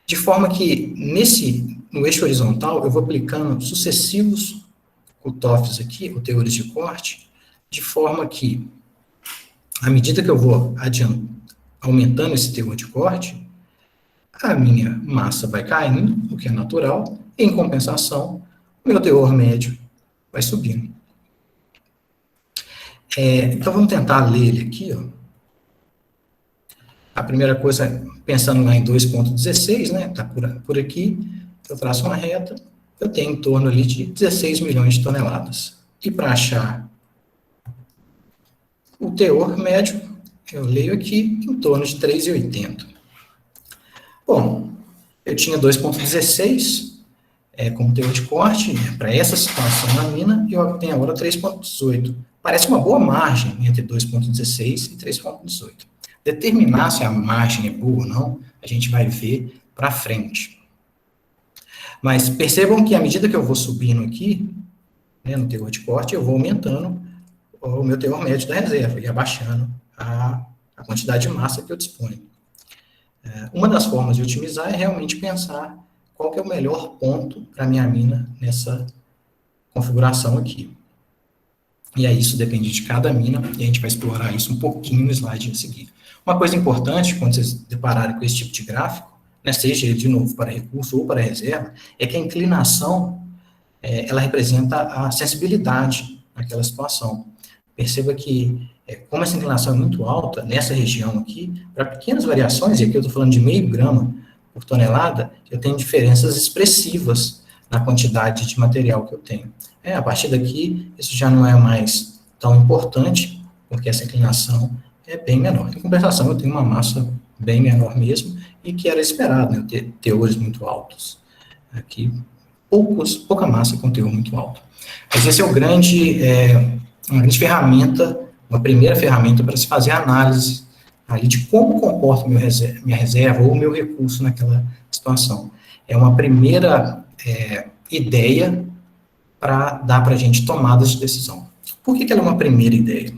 De forma que, no eixo horizontal, eu vou aplicando sucessivos cutoffs aqui, ou teores de corte, de forma que, à medida que eu vou aumentando esse teor de corte, a minha massa vai caindo, o que é natural, e, em compensação, o meu teor médio vai subindo. Então, vamos tentar ler ele aqui, ó. A primeira coisa, pensando lá em 2,16, né, está por aqui, eu traço uma reta, eu tenho em torno ali de 16 milhões de toneladas. E para achar o teor médio, eu leio aqui em torno de 3,80. Bom, eu tinha 2,16 como teor de corte para essa situação na mina, e eu tenho agora 3,18. Parece uma boa margem entre 2,16 e 3,18. Determinar se a margem é boa ou não, a gente vai ver para frente. Mas percebam que à medida que eu vou subindo aqui, né, no teor de corte, eu vou aumentando o meu teor médio da reserva e abaixando a quantidade de massa que eu disponho. Uma das formas de otimizar é realmente pensar qual que é o melhor ponto para a minha mina nessa configuração aqui. E aí isso depende de cada mina, e a gente vai explorar isso um pouquinho no slide a seguir. Uma coisa importante, quando vocês depararem com esse tipo de gráfico, né, seja ele de novo para recurso ou para reserva, é que a inclinação, ela representa a sensibilidade naquela situação. Perceba que como essa inclinação é muito alta, nessa região aqui, para pequenas variações, e aqui eu estou falando de meio grama por tonelada, eu tenho diferenças expressivas na quantidade de material que eu tenho. A partir daqui, isso já não é mais tão importante, porque essa inclinação é bem menor. Em compensação, eu tenho uma massa bem menor mesmo, e que era esperado, né, ter teores muito altos. Aqui, pouca massa com teor muito alto. Mas esse é uma grande ferramenta, uma primeira ferramenta para se fazer análise ali de como comporta minha reserva ou meu recurso naquela situação. É uma primeira ideia para dar para a gente tomadas de decisão. Por que ela é uma primeira ideia?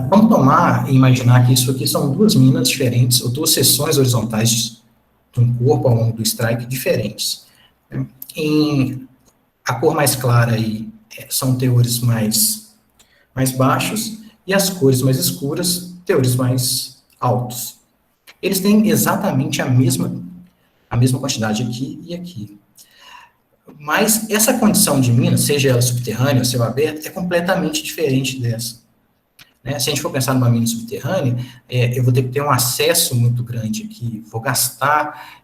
Vamos tomar e imaginar que isso aqui são duas minas diferentes, ou duas seções horizontais de um corpo ao longo do strike diferentes. A cor mais clara aí são teores mais baixos, e as cores mais escuras, teores mais altos. Eles têm exatamente a mesma quantidade aqui e aqui. Mas essa condição de mina, seja ela subterrânea ou céu aberto, é completamente diferente dessa. Se a gente for pensar numa mina subterrânea, eu vou ter que ter um acesso muito grande aqui, vou gastar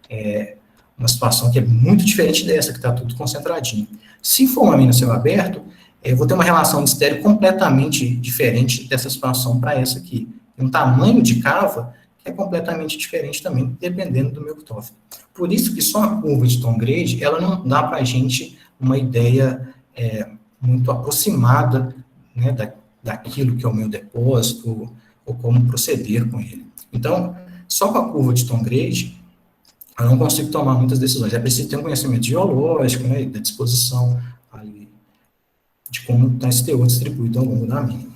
uma situação que é muito diferente dessa, que está tudo concentradinho. Se for uma mina céu aberto, eu vou ter uma relação de estéreo completamente diferente dessa situação para essa aqui. Um tamanho de cava que é completamente diferente também, dependendo do meu cutoff. Por isso que só a curva de tom grade, ela não dá para a gente uma ideia muito aproximada, né, daquilo que é o meu depósito, ou como proceder com ele. Então, só com a curva de tom grade, eu não consigo tomar muitas decisões. É preciso ter um conhecimento geológico, né, da disposição ali, de como está esse teor distribuído ao longo da mina.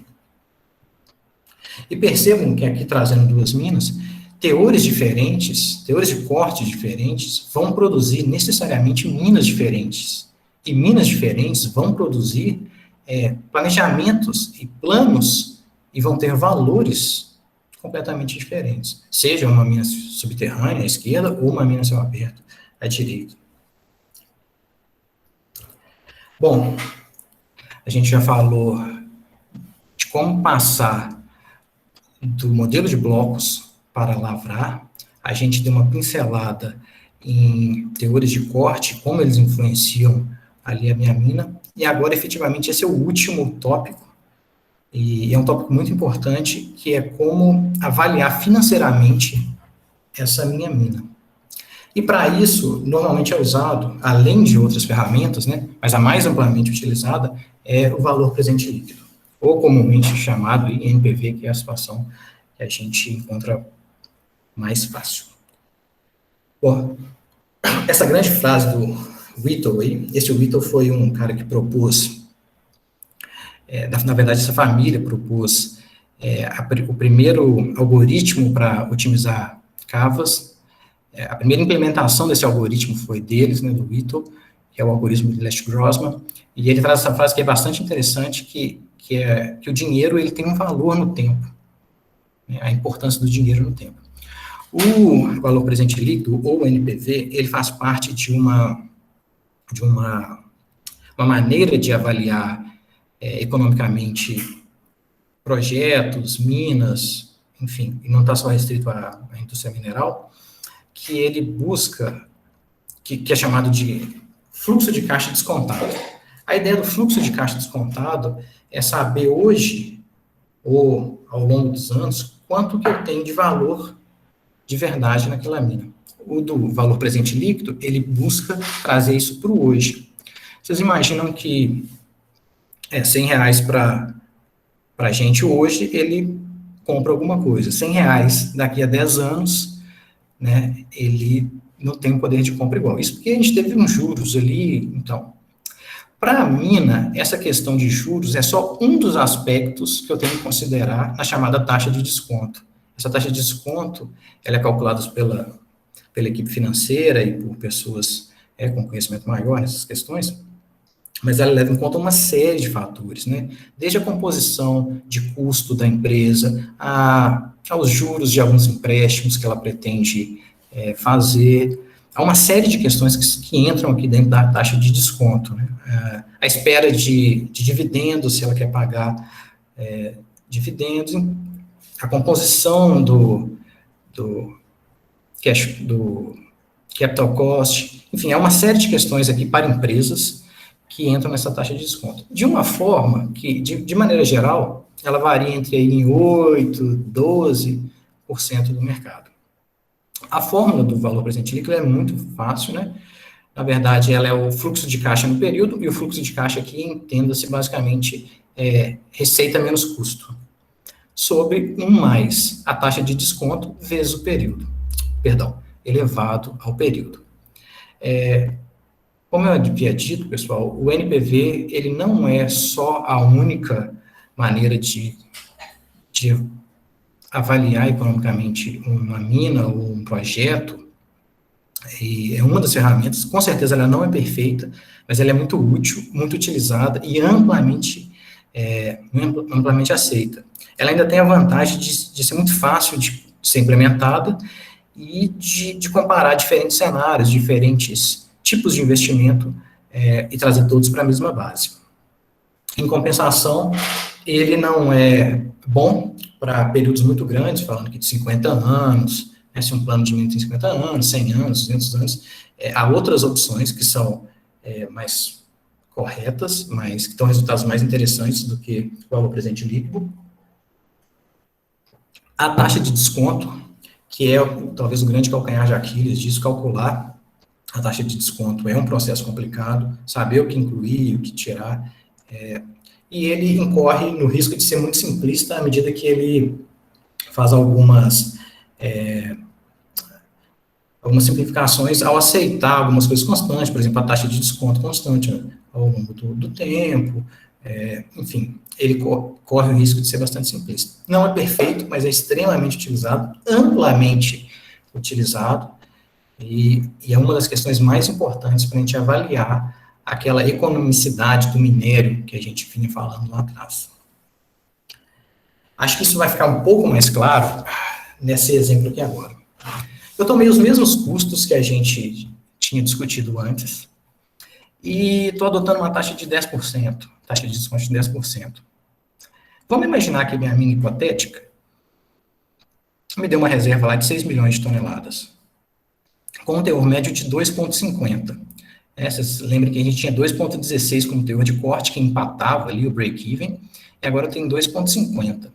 E percebam que aqui, trazendo duas minas, teores de corte diferentes, vão produzir necessariamente minas diferentes. E minas diferentes vão produzir planejamentos e planos, e vão ter valores completamente diferentes. Seja uma mina subterrânea à esquerda, ou uma mina céu aberto à direita. Bom, a gente já falou de como passar do modelo de blocos para lavrar. A gente deu uma pincelada em teores de corte, como eles influenciam ali a minha mina. E agora, efetivamente, esse é o último tópico, e é um tópico muito importante, que é como avaliar financeiramente essa minha mina. E para isso, normalmente é usado, além de outras ferramentas, né, mas a mais amplamente utilizada é o valor presente líquido, ou comumente chamado NPV, que é a situação que a gente encontra mais fácil. Bom, essa grande frase do Whittle aí, esse Whittle foi um cara que propôs, na verdade essa família propôs o primeiro algoritmo para otimizar cavas. A primeira implementação desse algoritmo foi deles, né, do Whittle, que é o algoritmo de Last-Grossman, e ele traz essa frase que é bastante interessante, que o dinheiro ele tem um valor no tempo, né, a importância do dinheiro no tempo. O valor presente líquido, ou NPV, ele faz parte de uma maneira de avaliar economicamente projetos, minas, enfim, e não está só restrito à indústria mineral, que ele busca, que é chamado de fluxo de caixa descontado. A ideia do fluxo de caixa descontado é saber hoje, ou ao longo dos anos, quanto que eu tenho de valor de verdade naquela mina. O do valor presente líquido, ele busca trazer isso para o hoje. Vocês imaginam que R$100 para a gente hoje, ele compra alguma coisa. R$100 daqui a 10 anos, né, ele não tem um poder de compra igual. Isso porque a gente teve uns juros ali, então. Para a mina, essa questão de juros é só um dos aspectos que eu tenho que considerar na chamada taxa de desconto. Essa taxa de desconto, ela é calculada pela equipe financeira e por pessoas com conhecimento maior nessas questões, mas ela leva em conta uma série de fatores, né? Desde a composição de custo da empresa, aos juros de alguns empréstimos que ela pretende fazer. Há uma série de questões que entram aqui dentro da taxa de desconto, né? A espera de dividendos, se ela quer pagar dividendos, a composição do capital cost, enfim, é uma série de questões aqui para empresas que entram nessa taxa de desconto. De uma forma que, de maneira geral, ela varia entre aí em 8%, 12% do mercado. A fórmula do valor presente líquido é muito fácil, né? Na verdade, ela é o fluxo de caixa no período, e o fluxo de caixa aqui, entenda-se basicamente, receita menos custo, sobre 1 mais a taxa de desconto vezes o período, elevado ao período. Como eu havia dito, pessoal, o NPV, ele não é só a única maneira de avaliar economicamente uma mina ou um projeto, e é uma das ferramentas, com certeza ela não é perfeita, mas ela é muito útil, muito utilizada e amplamente aceita. Ela ainda tem a vantagem de ser muito fácil de ser implementada e de comparar diferentes cenários, diferentes tipos de investimento e trazer todos para a mesma base. Em compensação, ele não é bom para períodos muito grandes, falando aqui de 50 anos, se um plano de mina tem 50 anos, 100 anos, 200 anos, há outras opções que são mais corretas, mas que dão resultados mais interessantes do que o valor presente líquido. A taxa de desconto, que é talvez o grande calcanhar de Aquiles disso, calcular a taxa de desconto é um processo complicado, saber o que incluir, o que tirar, e ele incorre no risco de ser muito simplista à medida que ele faz algumas simplificações ao aceitar algumas coisas constantes, por exemplo, a taxa de desconto constante ao longo do tempo, enfim, ele corre o risco de ser bastante simplista. Não é perfeito, mas é extremamente utilizado, amplamente utilizado, e é uma das questões mais importantes para a gente avaliar aquela economicidade do minério que a gente vinha falando lá atrás. Acho que isso vai ficar um pouco mais claro nesse exemplo aqui agora. Eu tomei os mesmos custos que a gente tinha discutido antes e estou adotando uma taxa de 10%, taxa de desconto de 10%. Vamos imaginar que minha mina hipotética me deu uma reserva lá de 6 milhões de toneladas, com um teor médio de 2,50. Vocês lembram que a gente tinha 2,16 como teor de corte, que empatava ali o break-even, e agora tem 2,50.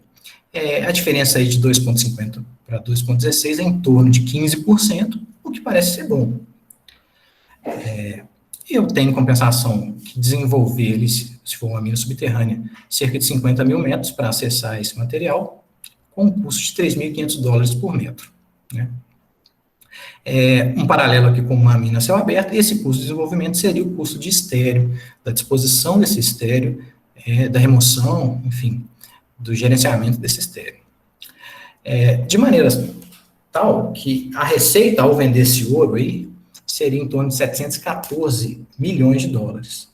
A diferença aí de 2,50 para 2,16 é em torno de 15%, o que parece ser bom. Eu tenho compensação que desenvolver ele, se for uma mina subterrânea, cerca de 50 mil metros para acessar esse material, com um custo de $3.500 por metro, né? Um paralelo aqui com uma mina a céu aberto, esse custo de desenvolvimento seria o custo de estéreo, da disposição desse estéreo, da remoção, enfim, do gerenciamento desse estéreo. De maneira tal que a receita ao vender esse ouro aí seria em torno de 714 milhões de dólares.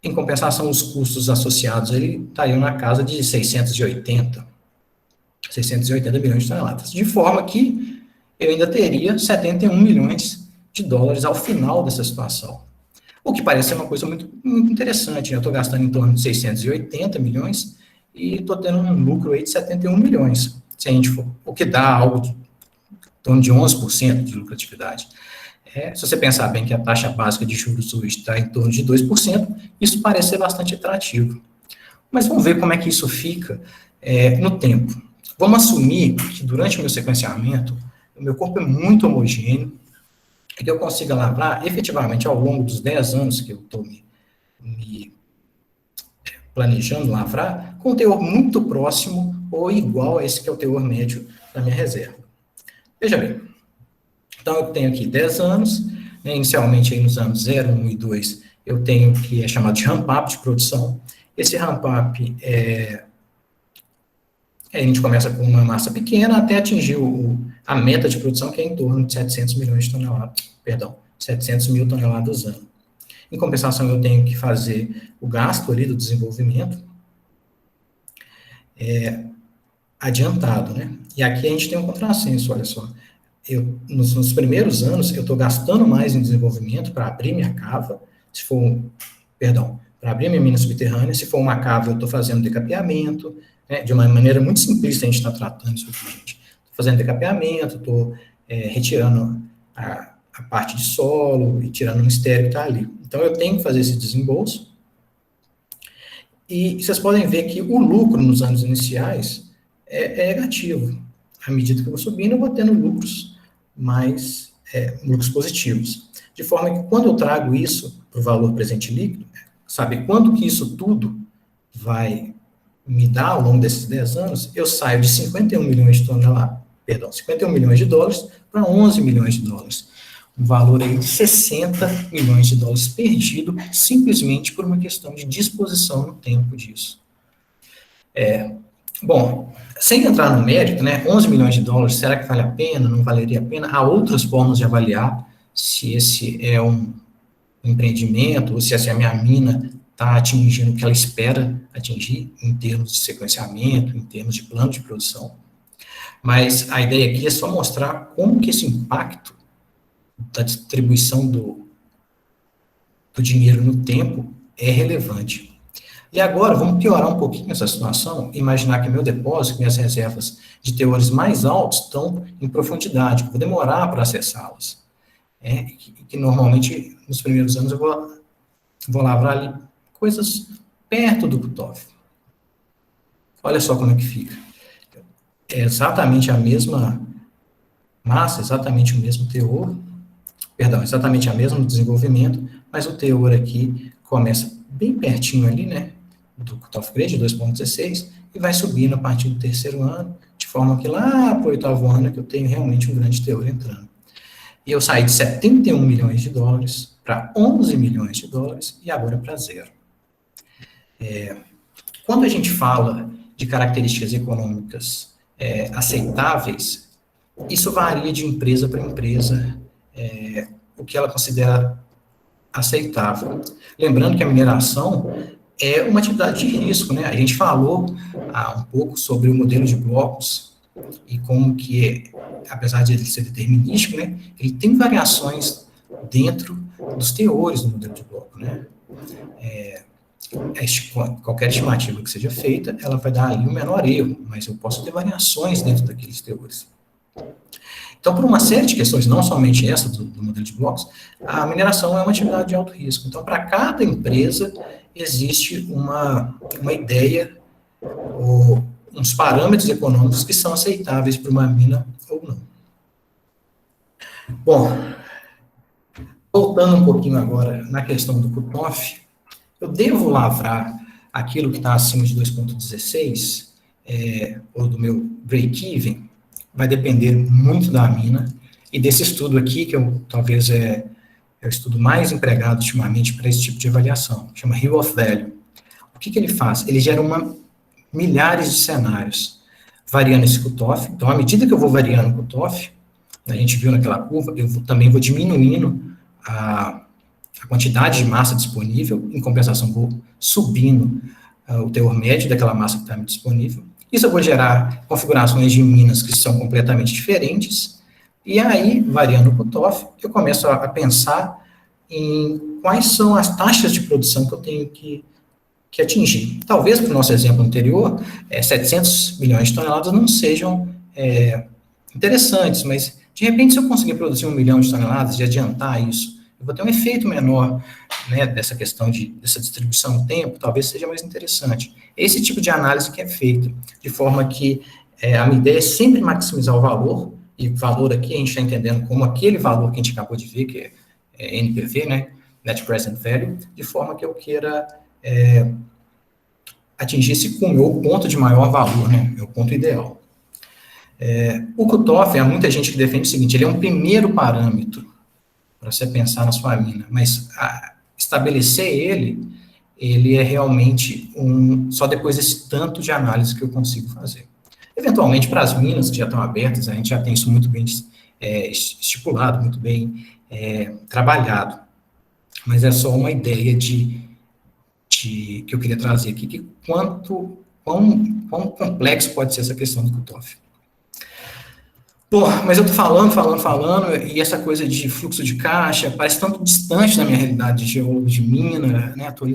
Em compensação, os custos associados ele estariam na casa de 680 milhões de toneladas, de forma que eu ainda teria 71 milhões de dólares ao final dessa situação. O que parece ser uma coisa muito, muito interessante, né? Eu estou gastando em torno de 680 milhões e estou tendo um lucro aí de 71 milhões, se a gente for, o que dá algo de em torno de 11% de lucratividade. Se você pensar bem que a taxa básica de juros hoje está em torno de 2%, isso parece ser bastante atrativo. Mas vamos ver como é que isso fica no tempo. Vamos assumir que durante o meu sequenciamento, o meu corpo é muito homogêneo, e que eu consiga lavrar efetivamente ao longo dos 10 anos que eu estou me planejando lavrar, com um teor muito próximo ou igual a esse que é o teor médio da minha reserva. Veja bem, então eu tenho aqui 10 anos, né, inicialmente aí nos anos 0, 1 e 2, eu tenho o que é chamado de ramp-up de produção. Esse ramp-up a gente começa com uma massa pequena até atingir a meta de produção, que é em torno de 700 milhões de toneladas, 700 mil toneladas ano. Em compensação, eu tenho que fazer o gasto ali do desenvolvimento adiantado, né? E aqui a gente tem um contrassenso, olha só. Nos primeiros anos, eu estou gastando mais em desenvolvimento para abrir minha cava, para para abrir a minha mina subterrânea. Se for uma cava, eu estou fazendo decapeamento, né, de uma maneira muito simplista a gente está tratando isso aqui, gente. Estou fazendo decapeamento, estou retirando a parte de solo e tirando o mistério que está ali. Então, eu tenho que fazer esse desembolso. E vocês podem ver que o lucro nos anos iniciais é negativo. À medida que eu vou subindo, eu vou tendo lucros lucros positivos. De forma que, quando eu trago isso para o valor presente líquido, sabe quanto que isso tudo vai me dar ao longo desses 10 anos, eu saio de 51 milhões de toneladas, 51 milhões de dólares para 11 milhões de dólares. Um valor aí de 60 milhões de dólares perdido, simplesmente por uma questão de disposição no tempo disso. Bom, sem entrar no mérito, né, 11 milhões de dólares, será que vale a pena, não valeria a pena? Há outras formas de avaliar se esse é um empreendimento, ou se essa minha mina está atingindo o que ela espera atingir, em termos de sequenciamento, em termos de plano de produção. Mas a ideia aqui é só mostrar como que esse impacto da distribuição do dinheiro no tempo é relevante. E agora, vamos piorar um pouquinho essa situação, imaginar que meu depósito, minhas reservas de teores mais altos estão em profundidade, que eu vou demorar para acessá-las. Que normalmente, nos primeiros anos, eu vou lavrar ali coisas perto do cutoff. Olha só como é que fica. É exatamente a mesma massa, exatamente o mesmo teor, exatamente o mesmo desenvolvimento, mas o teor aqui começa bem pertinho ali, né, do cutoff grade, 2,16, e vai subindo a partir do terceiro ano, de forma que lá para o oitavo ano é que eu tenho realmente um grande teor entrando. E eu saí de 71 milhões de dólares para 11 milhões de dólares e agora para zero. Quando a gente fala de características econômicas aceitáveis, isso varia de empresa para empresa, o que ela considera aceitável. Lembrando que a mineração é uma atividade de risco, né? A gente falou um pouco sobre o modelo de blocos e como que, apesar de ele ser determinístico, né, ele tem variações dentro dos teores do modelo de bloco, né? Qualquer estimativa que seja feita, ela vai dar ali um menor erro, mas eu posso ter variações dentro daqueles teores. Então, por uma série de questões, não somente essa do modelo de blocos, a mineração é uma atividade de alto risco. Então, para cada empresa, existe uma ideia, ou uns parâmetros econômicos que são aceitáveis para uma mina ou não. Bom, voltando um pouquinho agora na questão do cutoff, eu devo lavrar aquilo que está acima de 2,16, ou do meu break-even, vai depender muito da mina, e desse estudo aqui, que talvez é o estudo mais empregado ultimamente para esse tipo de avaliação, chama Hill of Value. O que ele faz? Ele gera milhares de cenários, variando esse cutoff. Então, à medida que eu vou variando o cutoff, a gente viu naquela curva, eu também vou diminuindo a quantidade de massa disponível, em compensação, vou subindo o teor médio daquela massa que está disponível. Isso eu vou gerar configurações de minas que são completamente diferentes, e aí, variando o cutoff, eu começo a pensar em quais são as taxas de produção que eu tenho que atingir. Talvez, para o nosso exemplo anterior, 700 milhões de toneladas não sejam interessantes, mas, de repente, se eu conseguir produzir 1 milhão de toneladas e adiantar isso, eu vou ter um efeito menor, né, dessa questão dessa distribuição no tempo, talvez seja mais interessante. Esse tipo de análise que é feita, de forma que a minha ideia é sempre maximizar o valor, e valor aqui a gente está entendendo como aquele valor que a gente acabou de ver, que é NPV, né, Net Present Value, de forma que eu queira atingir esse meu ponto de maior valor, né, meu ponto ideal. O cutoff, há muita gente que defende o seguinte, ele é um primeiro parâmetro para você pensar na sua mina, mas estabelecer ele é realmente só depois desse tanto de análise que eu consigo fazer. Eventualmente, para as minas que já estão abertas, a gente já tem isso muito bem estipulado, muito bem trabalhado, mas é só uma ideia que eu queria trazer aqui, que quão complexo pode ser essa questão do cutoff. Bom, mas eu estou falando, e essa coisa de fluxo de caixa parece tanto distante da minha realidade de geólogo de mina, né? Estou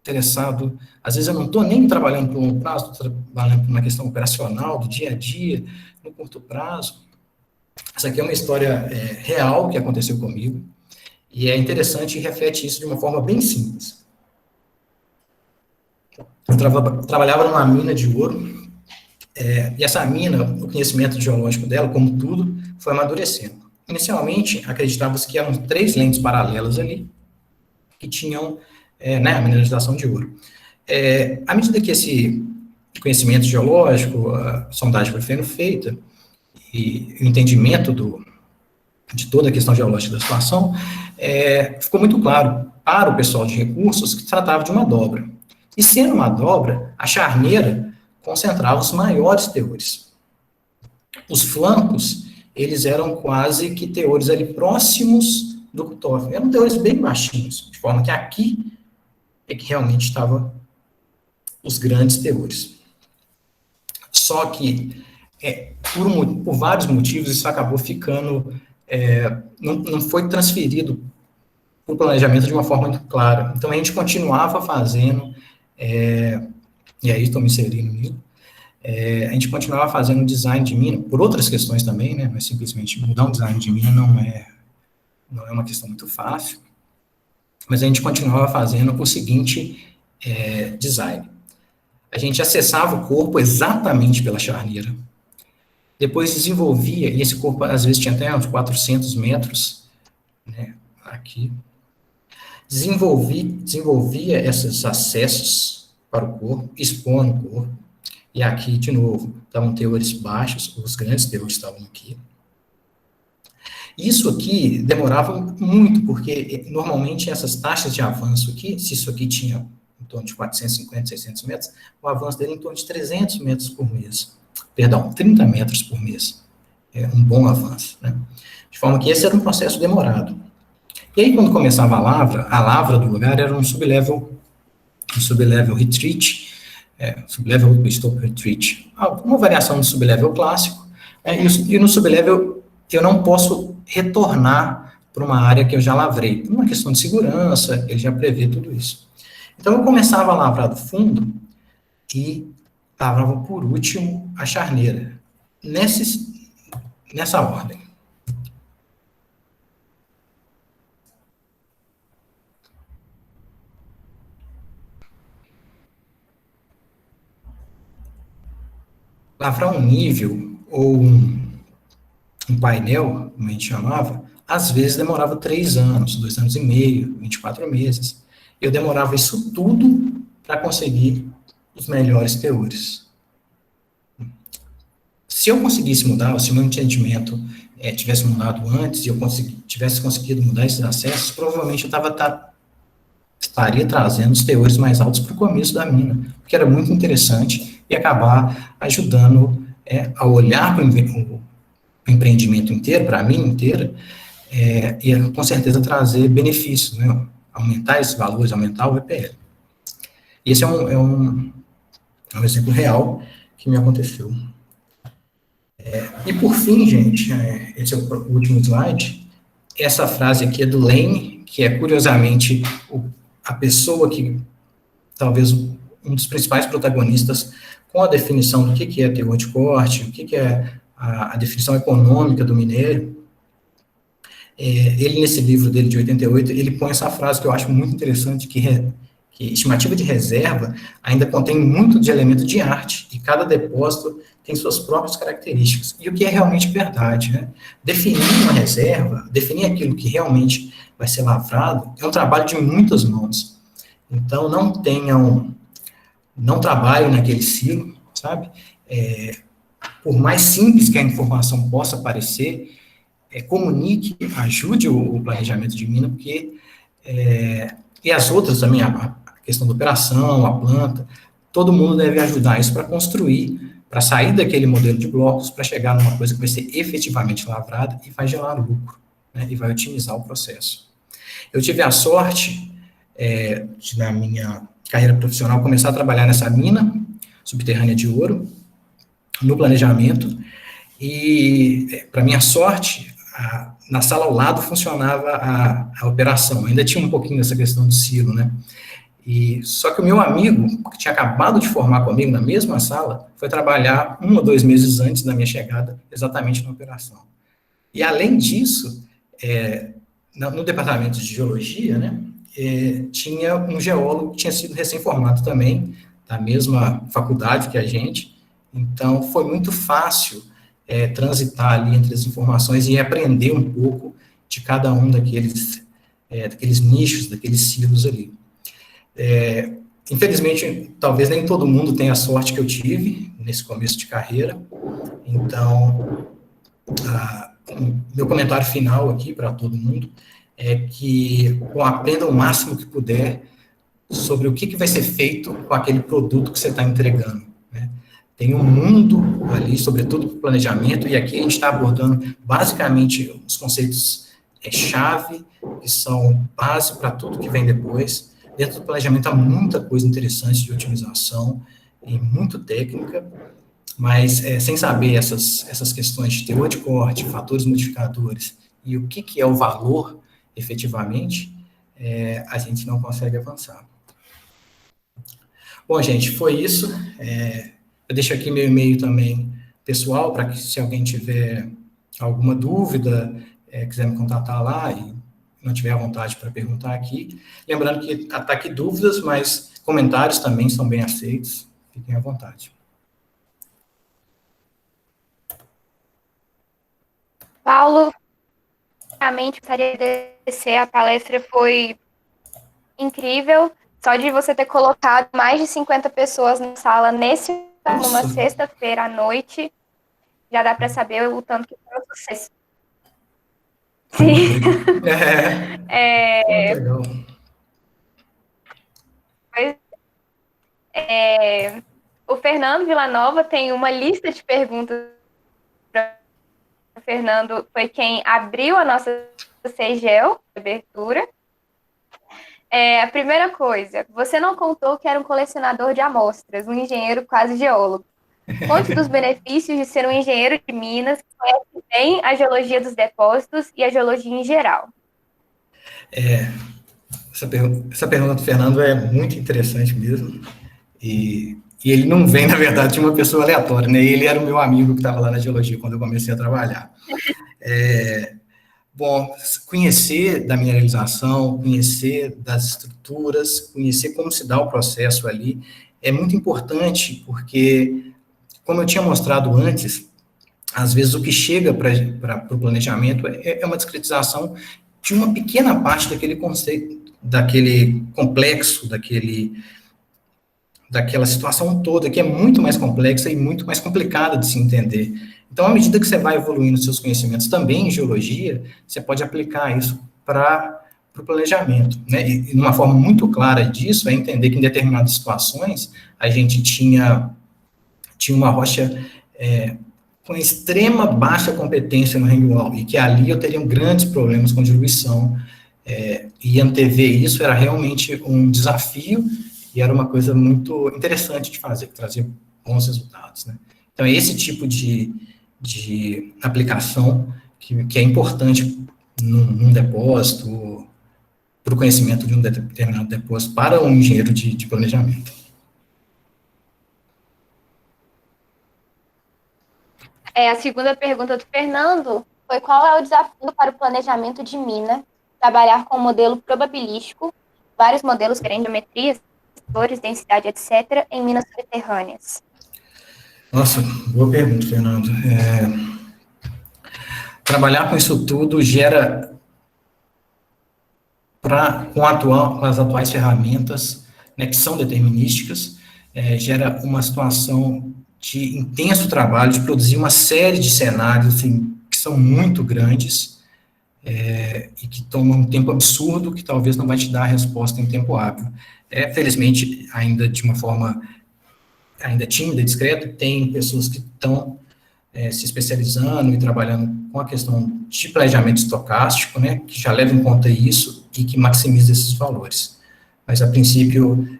interessado, às vezes eu não estou nem trabalhando por longo prazo, estou trabalhando por uma questão operacional, do dia a dia, no curto prazo. Essa aqui é uma história real que aconteceu comigo, e é interessante e reflete isso de uma forma bem simples. Eu trabalhava numa mina de ouro, e essa mina, o conhecimento geológico dela, como tudo, foi amadurecendo. Inicialmente, acreditava-se que eram 3 lentes paralelas ali, que tinham a mineralização de ouro. À medida que esse conhecimento geológico, a sondagem foi sendo feita, e o entendimento de toda a questão geológica da situação, ficou muito claro para o pessoal de recursos que tratava de uma dobra. E sendo uma dobra, a charneira concentrava os maiores teores. Os flancos, eles eram quase que teores ali próximos do cutófilo. Eram teores bem baixinhos, de forma que aqui é que realmente estavam os grandes teores. Só que, por vários motivos, isso acabou ficando, não foi transferido para o planejamento de uma forma muito clara. Então, a gente continuava fazendo, e aí estou me inserindo nisso, a gente continuava fazendo design de mina, por outras questões também, né, mas simplesmente mudar um design de mina não é uma questão muito fácil, mas a gente continuava fazendo o seguinte design. A gente acessava o corpo exatamente pela charneira, depois desenvolvia, e esse corpo às vezes tinha até uns 400 metros, né, aqui, desenvolvia esses acessos para o corpo, expondo o corpo, e aqui, de novo, estavam teores baixos, os grandes teores estavam aqui. Isso aqui demorava muito, porque normalmente essas taxas de avanço aqui, se isso aqui tinha em torno de 450, 600 metros, o avanço dele é em torno de 300 metros por mês. Perdão, 30 metros por mês. É um bom avanço, né? De forma que esse era um processo demorado. E aí, quando começava a lavra do lugar era um sublevel retreat, sublevel slope retreat. Uma variação do sublevel clássico, e no sublevel eu não posso retornar para uma área que eu já lavrei. Por uma questão de segurança, ele já prevê tudo isso. Então, eu começava a lavrar do fundo e lavrava, por último, a charneira. Nessa ordem. Lavrar um nível ou um painel, como a gente chamava, às vezes demorava 3 anos, 2 anos e meio, 24 meses. Eu demorava isso tudo para conseguir os melhores teores. Se eu conseguisse mudar, ou se o meu entendimento tivesse mudado antes, e eu tivesse conseguido mudar esses acessos, provavelmente eu estaria trazendo os teores mais altos para o começo da mina, porque era muito interessante e acabar ajudando a olhar para o empreendimento inteiro, para a mina inteira, e com certeza trazer benefícios, né? Aumentar esses valores, aumentar o VPL. Esse é um exemplo real que me aconteceu. E por fim, gente, esse é o último slide, essa frase aqui é do Lane, que é curiosamente a pessoa que, talvez um dos principais protagonistas com a definição do que é teor de corte, o que é a definição econômica do minério. Ele, nesse livro dele de 88, ele põe essa frase que eu acho muito interessante, que estimativa de reserva ainda contém muito de elemento de arte, e cada depósito tem suas próprias características. E o que é realmente verdade, né? Definir uma reserva, definir aquilo que realmente vai ser lavrado, é um trabalho de muitas mãos. Então, não trabalhem naquele silo, sabe? Por mais simples que a informação possa parecer, comunique, ajude o planejamento de mina, porque, e as outras também, a questão da operação, a planta, todo mundo deve ajudar isso para construir, para sair daquele modelo de blocos, para chegar numa coisa que vai ser efetivamente lavrada e vai gerar lucro, né, e vai otimizar o processo. Eu tive a sorte, de, na minha carreira profissional, começar a trabalhar nessa mina subterrânea de ouro, no planejamento, e, para minha sorte, na sala ao lado funcionava a operação, ainda tinha um pouquinho dessa questão do silo, né? E só que o meu amigo, que tinha acabado de formar comigo na mesma sala, foi trabalhar 1 ou 2 meses antes da minha chegada, exatamente na operação. E, além disso, no departamento de geologia, né, tinha um geólogo que tinha sido recém-formado também, da mesma faculdade que a gente, então foi muito fácil transitar ali entre as informações e aprender um pouco de cada um daqueles nichos, daqueles silos ali. Infelizmente, talvez nem todo mundo tenha a sorte que eu tive nesse começo de carreira, então, meu comentário final aqui para todo mundo é que aprenda o máximo que puder sobre o que vai ser feito com aquele produto que você está entregando, né? Tem um mundo ali, sobretudo para o planejamento, e aqui a gente está abordando basicamente os conceitos chave, que são base para tudo que vem depois. Dentro do planejamento há muita coisa interessante de otimização e muito técnica, mas sem saber essas questões de teor de corte, fatores modificadores e o que é o valor, efetivamente, a gente não consegue avançar. Bom, gente, foi isso. Eu deixo aqui meu e-mail também pessoal, para que se alguém tiver alguma dúvida, quiser me contatar lá e não tiver à vontade para perguntar aqui. Lembrando que está aqui dúvidas, mas comentários também são bem aceitos. Fiquem à vontade. Paulo, realmente gostaria de agradecer, a palestra foi incrível. Só de você ter colocado mais de 50 pessoas na sala numa sexta-feira à noite, já dá para saber o tanto que foi um sucesso. Sim. Muito legal. O Fernando Villanova tem uma lista de perguntas. O Fernando foi quem abriu a nossa CEGEL, abertura. A primeira coisa, você não contou que era um colecionador de amostras, um engenheiro quase geólogo. Conte dos benefícios de ser um engenheiro de Minas que conhece bem a geologia dos depósitos e a geologia em geral. Essa pergunta do Fernando é muito interessante mesmo. E ele não vem, na verdade, de uma pessoa aleatória, né? Ele era o meu amigo que estava lá na geologia quando eu comecei a trabalhar. Bom, conhecer da mineralização, conhecer das estruturas, conhecer como se dá o processo ali, é muito importante, porque, como eu tinha mostrado antes, às vezes o que chega para o planejamento é uma discretização de uma pequena parte daquele conceito, daquele complexo, daquela situação toda, que é muito mais complexa e muito mais complicada de se entender. Então, à medida que você vai evoluindo seus conhecimentos também em geologia, você pode aplicar isso para o planejamento, né? E uma forma muito clara disso é entender que em determinadas situações a gente tinha uma rocha com extrema baixa competência no hang wall, e que ali eu teria grandes problemas com diluição, e antever isso era realmente um desafio, e era uma coisa muito interessante de fazer, que trazia bons resultados, né? Então, é esse tipo de aplicação que é importante num depósito, para o conhecimento de um determinado depósito, para um engenheiro de planejamento. A segunda pergunta do Fernando foi: qual é o desafio para o planejamento de mina? Trabalhar com um modelo probabilístico, vários modelos querendo geometrias, cores, densidade, etc., em minas subterrâneas. Nossa, boa pergunta, Fernando. Trabalhar com isso tudo gera, com as atuais ferramentas, né, que são determinísticas, gera uma situação de intenso trabalho, de produzir uma série de cenários assim, que são muito grandes, e que tomam um tempo absurdo, que talvez não vai te dar a resposta em tempo hábil. Felizmente, ainda de uma forma ainda tímida e discreta, tem pessoas que estão se especializando e trabalhando com a questão de planejamento estocástico, né, que já leva em conta isso e que maximiza esses valores. Mas, a princípio,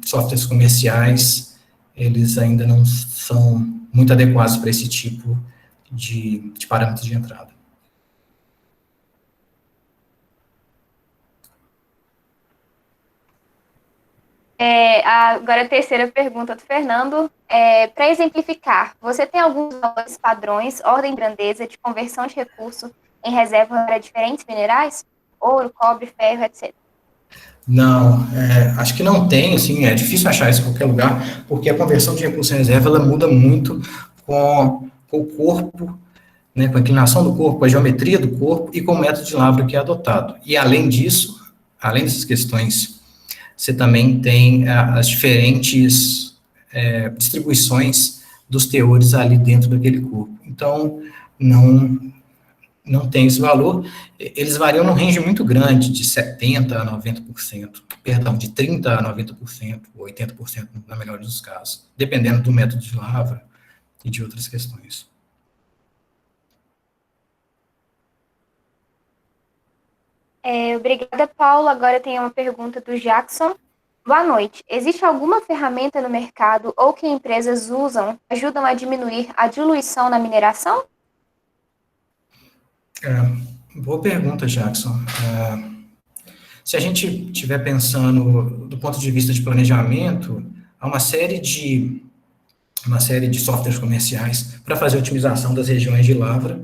softwares comerciais, eles ainda não são muito adequados para esse tipo de parâmetros de entrada. Agora a terceira pergunta do Fernando. Para exemplificar, você tem alguns valores padrões, ordem de grandeza, de conversão de recurso em reserva para diferentes minerais? Ouro, cobre, ferro, etc. Não, acho que não tem, assim, é difícil achar isso em qualquer lugar, porque a conversão de recurso em reserva, ela muda muito com o corpo, né, com a inclinação do corpo, a geometria do corpo e com o método de lavra que é adotado. E além disso, além dessas questões, você também tem as diferentes distribuições dos teores ali dentro daquele corpo. Então, não tem esse valor. Eles variam num range muito grande, de 70% a 90%, perdão, de 30% a 90%, 80% na melhor dos casos, dependendo do método de lavra e de outras questões. Obrigada, Paulo. Agora tem uma pergunta do Jackson. Boa noite. Existe alguma ferramenta no mercado ou que empresas usam ajudam a diminuir a diluição na mineração? Boa pergunta, Jackson. Se a gente estiver pensando do ponto de vista de planejamento, há uma série de softwares comerciais para fazer a otimização das regiões de lavra,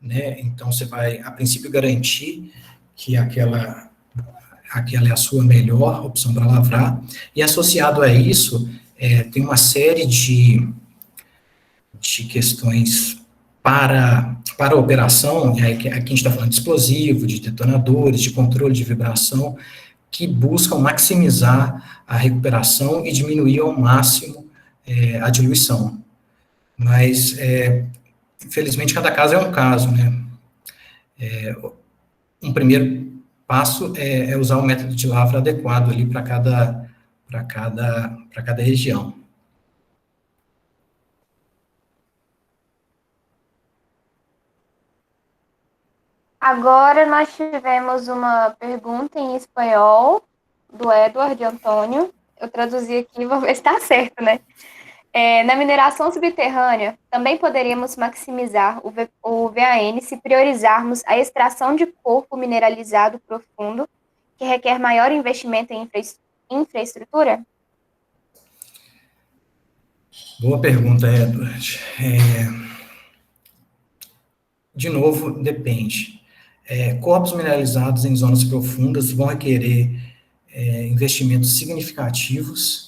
né? Então, você vai, a princípio, garantir que aquela é a sua melhor opção para lavrar, e associado a isso, tem uma série de questões para a operação, e aí aqui a gente está falando de explosivo, de detonadores, de controle de vibração, que buscam maximizar a recuperação e diminuir ao máximo a diluição. Mas, infelizmente, cada caso é um caso, né? Um primeiro passo é usar o método de lavra adequado ali para cada região. Agora nós tivemos uma pergunta em espanhol do Edward Antônio. Eu traduzi aqui, vou ver se está certo, né? Na mineração subterrânea, também poderíamos maximizar o VAN se priorizarmos a extração de corpo mineralizado profundo, que requer maior investimento em infraestrutura? Boa pergunta, Edward. De novo, depende. Corpos mineralizados em zonas profundas vão requerer investimentos significativos,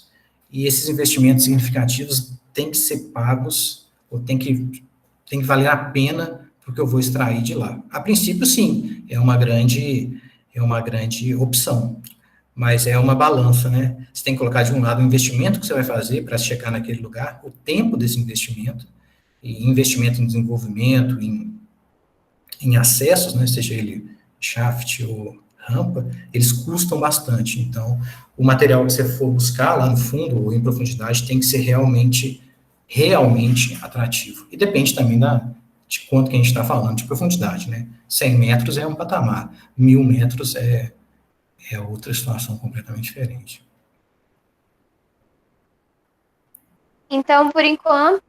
e esses investimentos significativos têm que ser pagos, ou tem que valer a pena para o que eu vou extrair de lá. A princípio, sim, é uma grande opção, mas é uma balança, né? Você tem que colocar de um lado o investimento que você vai fazer para chegar naquele lugar, o tempo desse investimento, e investimento em desenvolvimento, em acessos, né, seja ele shaft ou rampa, eles custam bastante. Então, o material que você for buscar lá no fundo ou em profundidade tem que ser realmente atrativo. E depende também de quanto que a gente está falando de profundidade, né? 100 metros é um patamar, 1000 metros é outra situação completamente diferente. Então, por enquanto,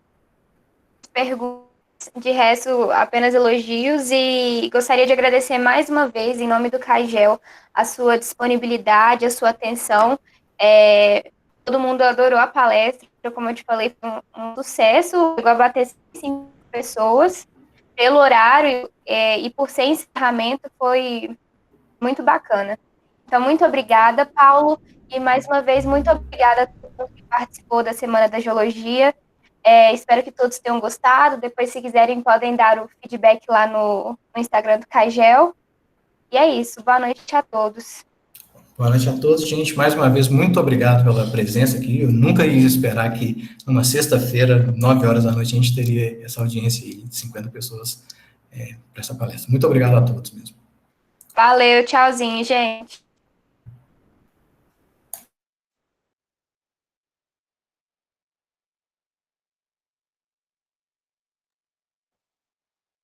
perguntas. De resto, apenas elogios, e gostaria de agradecer mais uma vez, em nome do CAIGEL, a sua disponibilidade, a sua atenção. Todo mundo adorou a palestra, como eu te falei, foi um sucesso, chegou a bater 5 pessoas, pelo horário e por ser encerramento, foi muito bacana. Então, muito obrigada, Paulo, e mais uma vez, muito obrigada a todo mundo que participou da Semana da Geologia. Espero que todos tenham gostado. Depois, se quiserem, podem dar o feedback lá no Instagram do CAIGEL. E é isso. Boa noite a todos. Boa noite a todos, gente. Mais uma vez, muito obrigado pela presença aqui. Eu nunca ia esperar que, numa sexta-feira, 9 horas da noite, a gente teria essa audiência aí de 50 pessoas para essa palestra. Muito obrigado a todos mesmo. Valeu, tchauzinho, gente.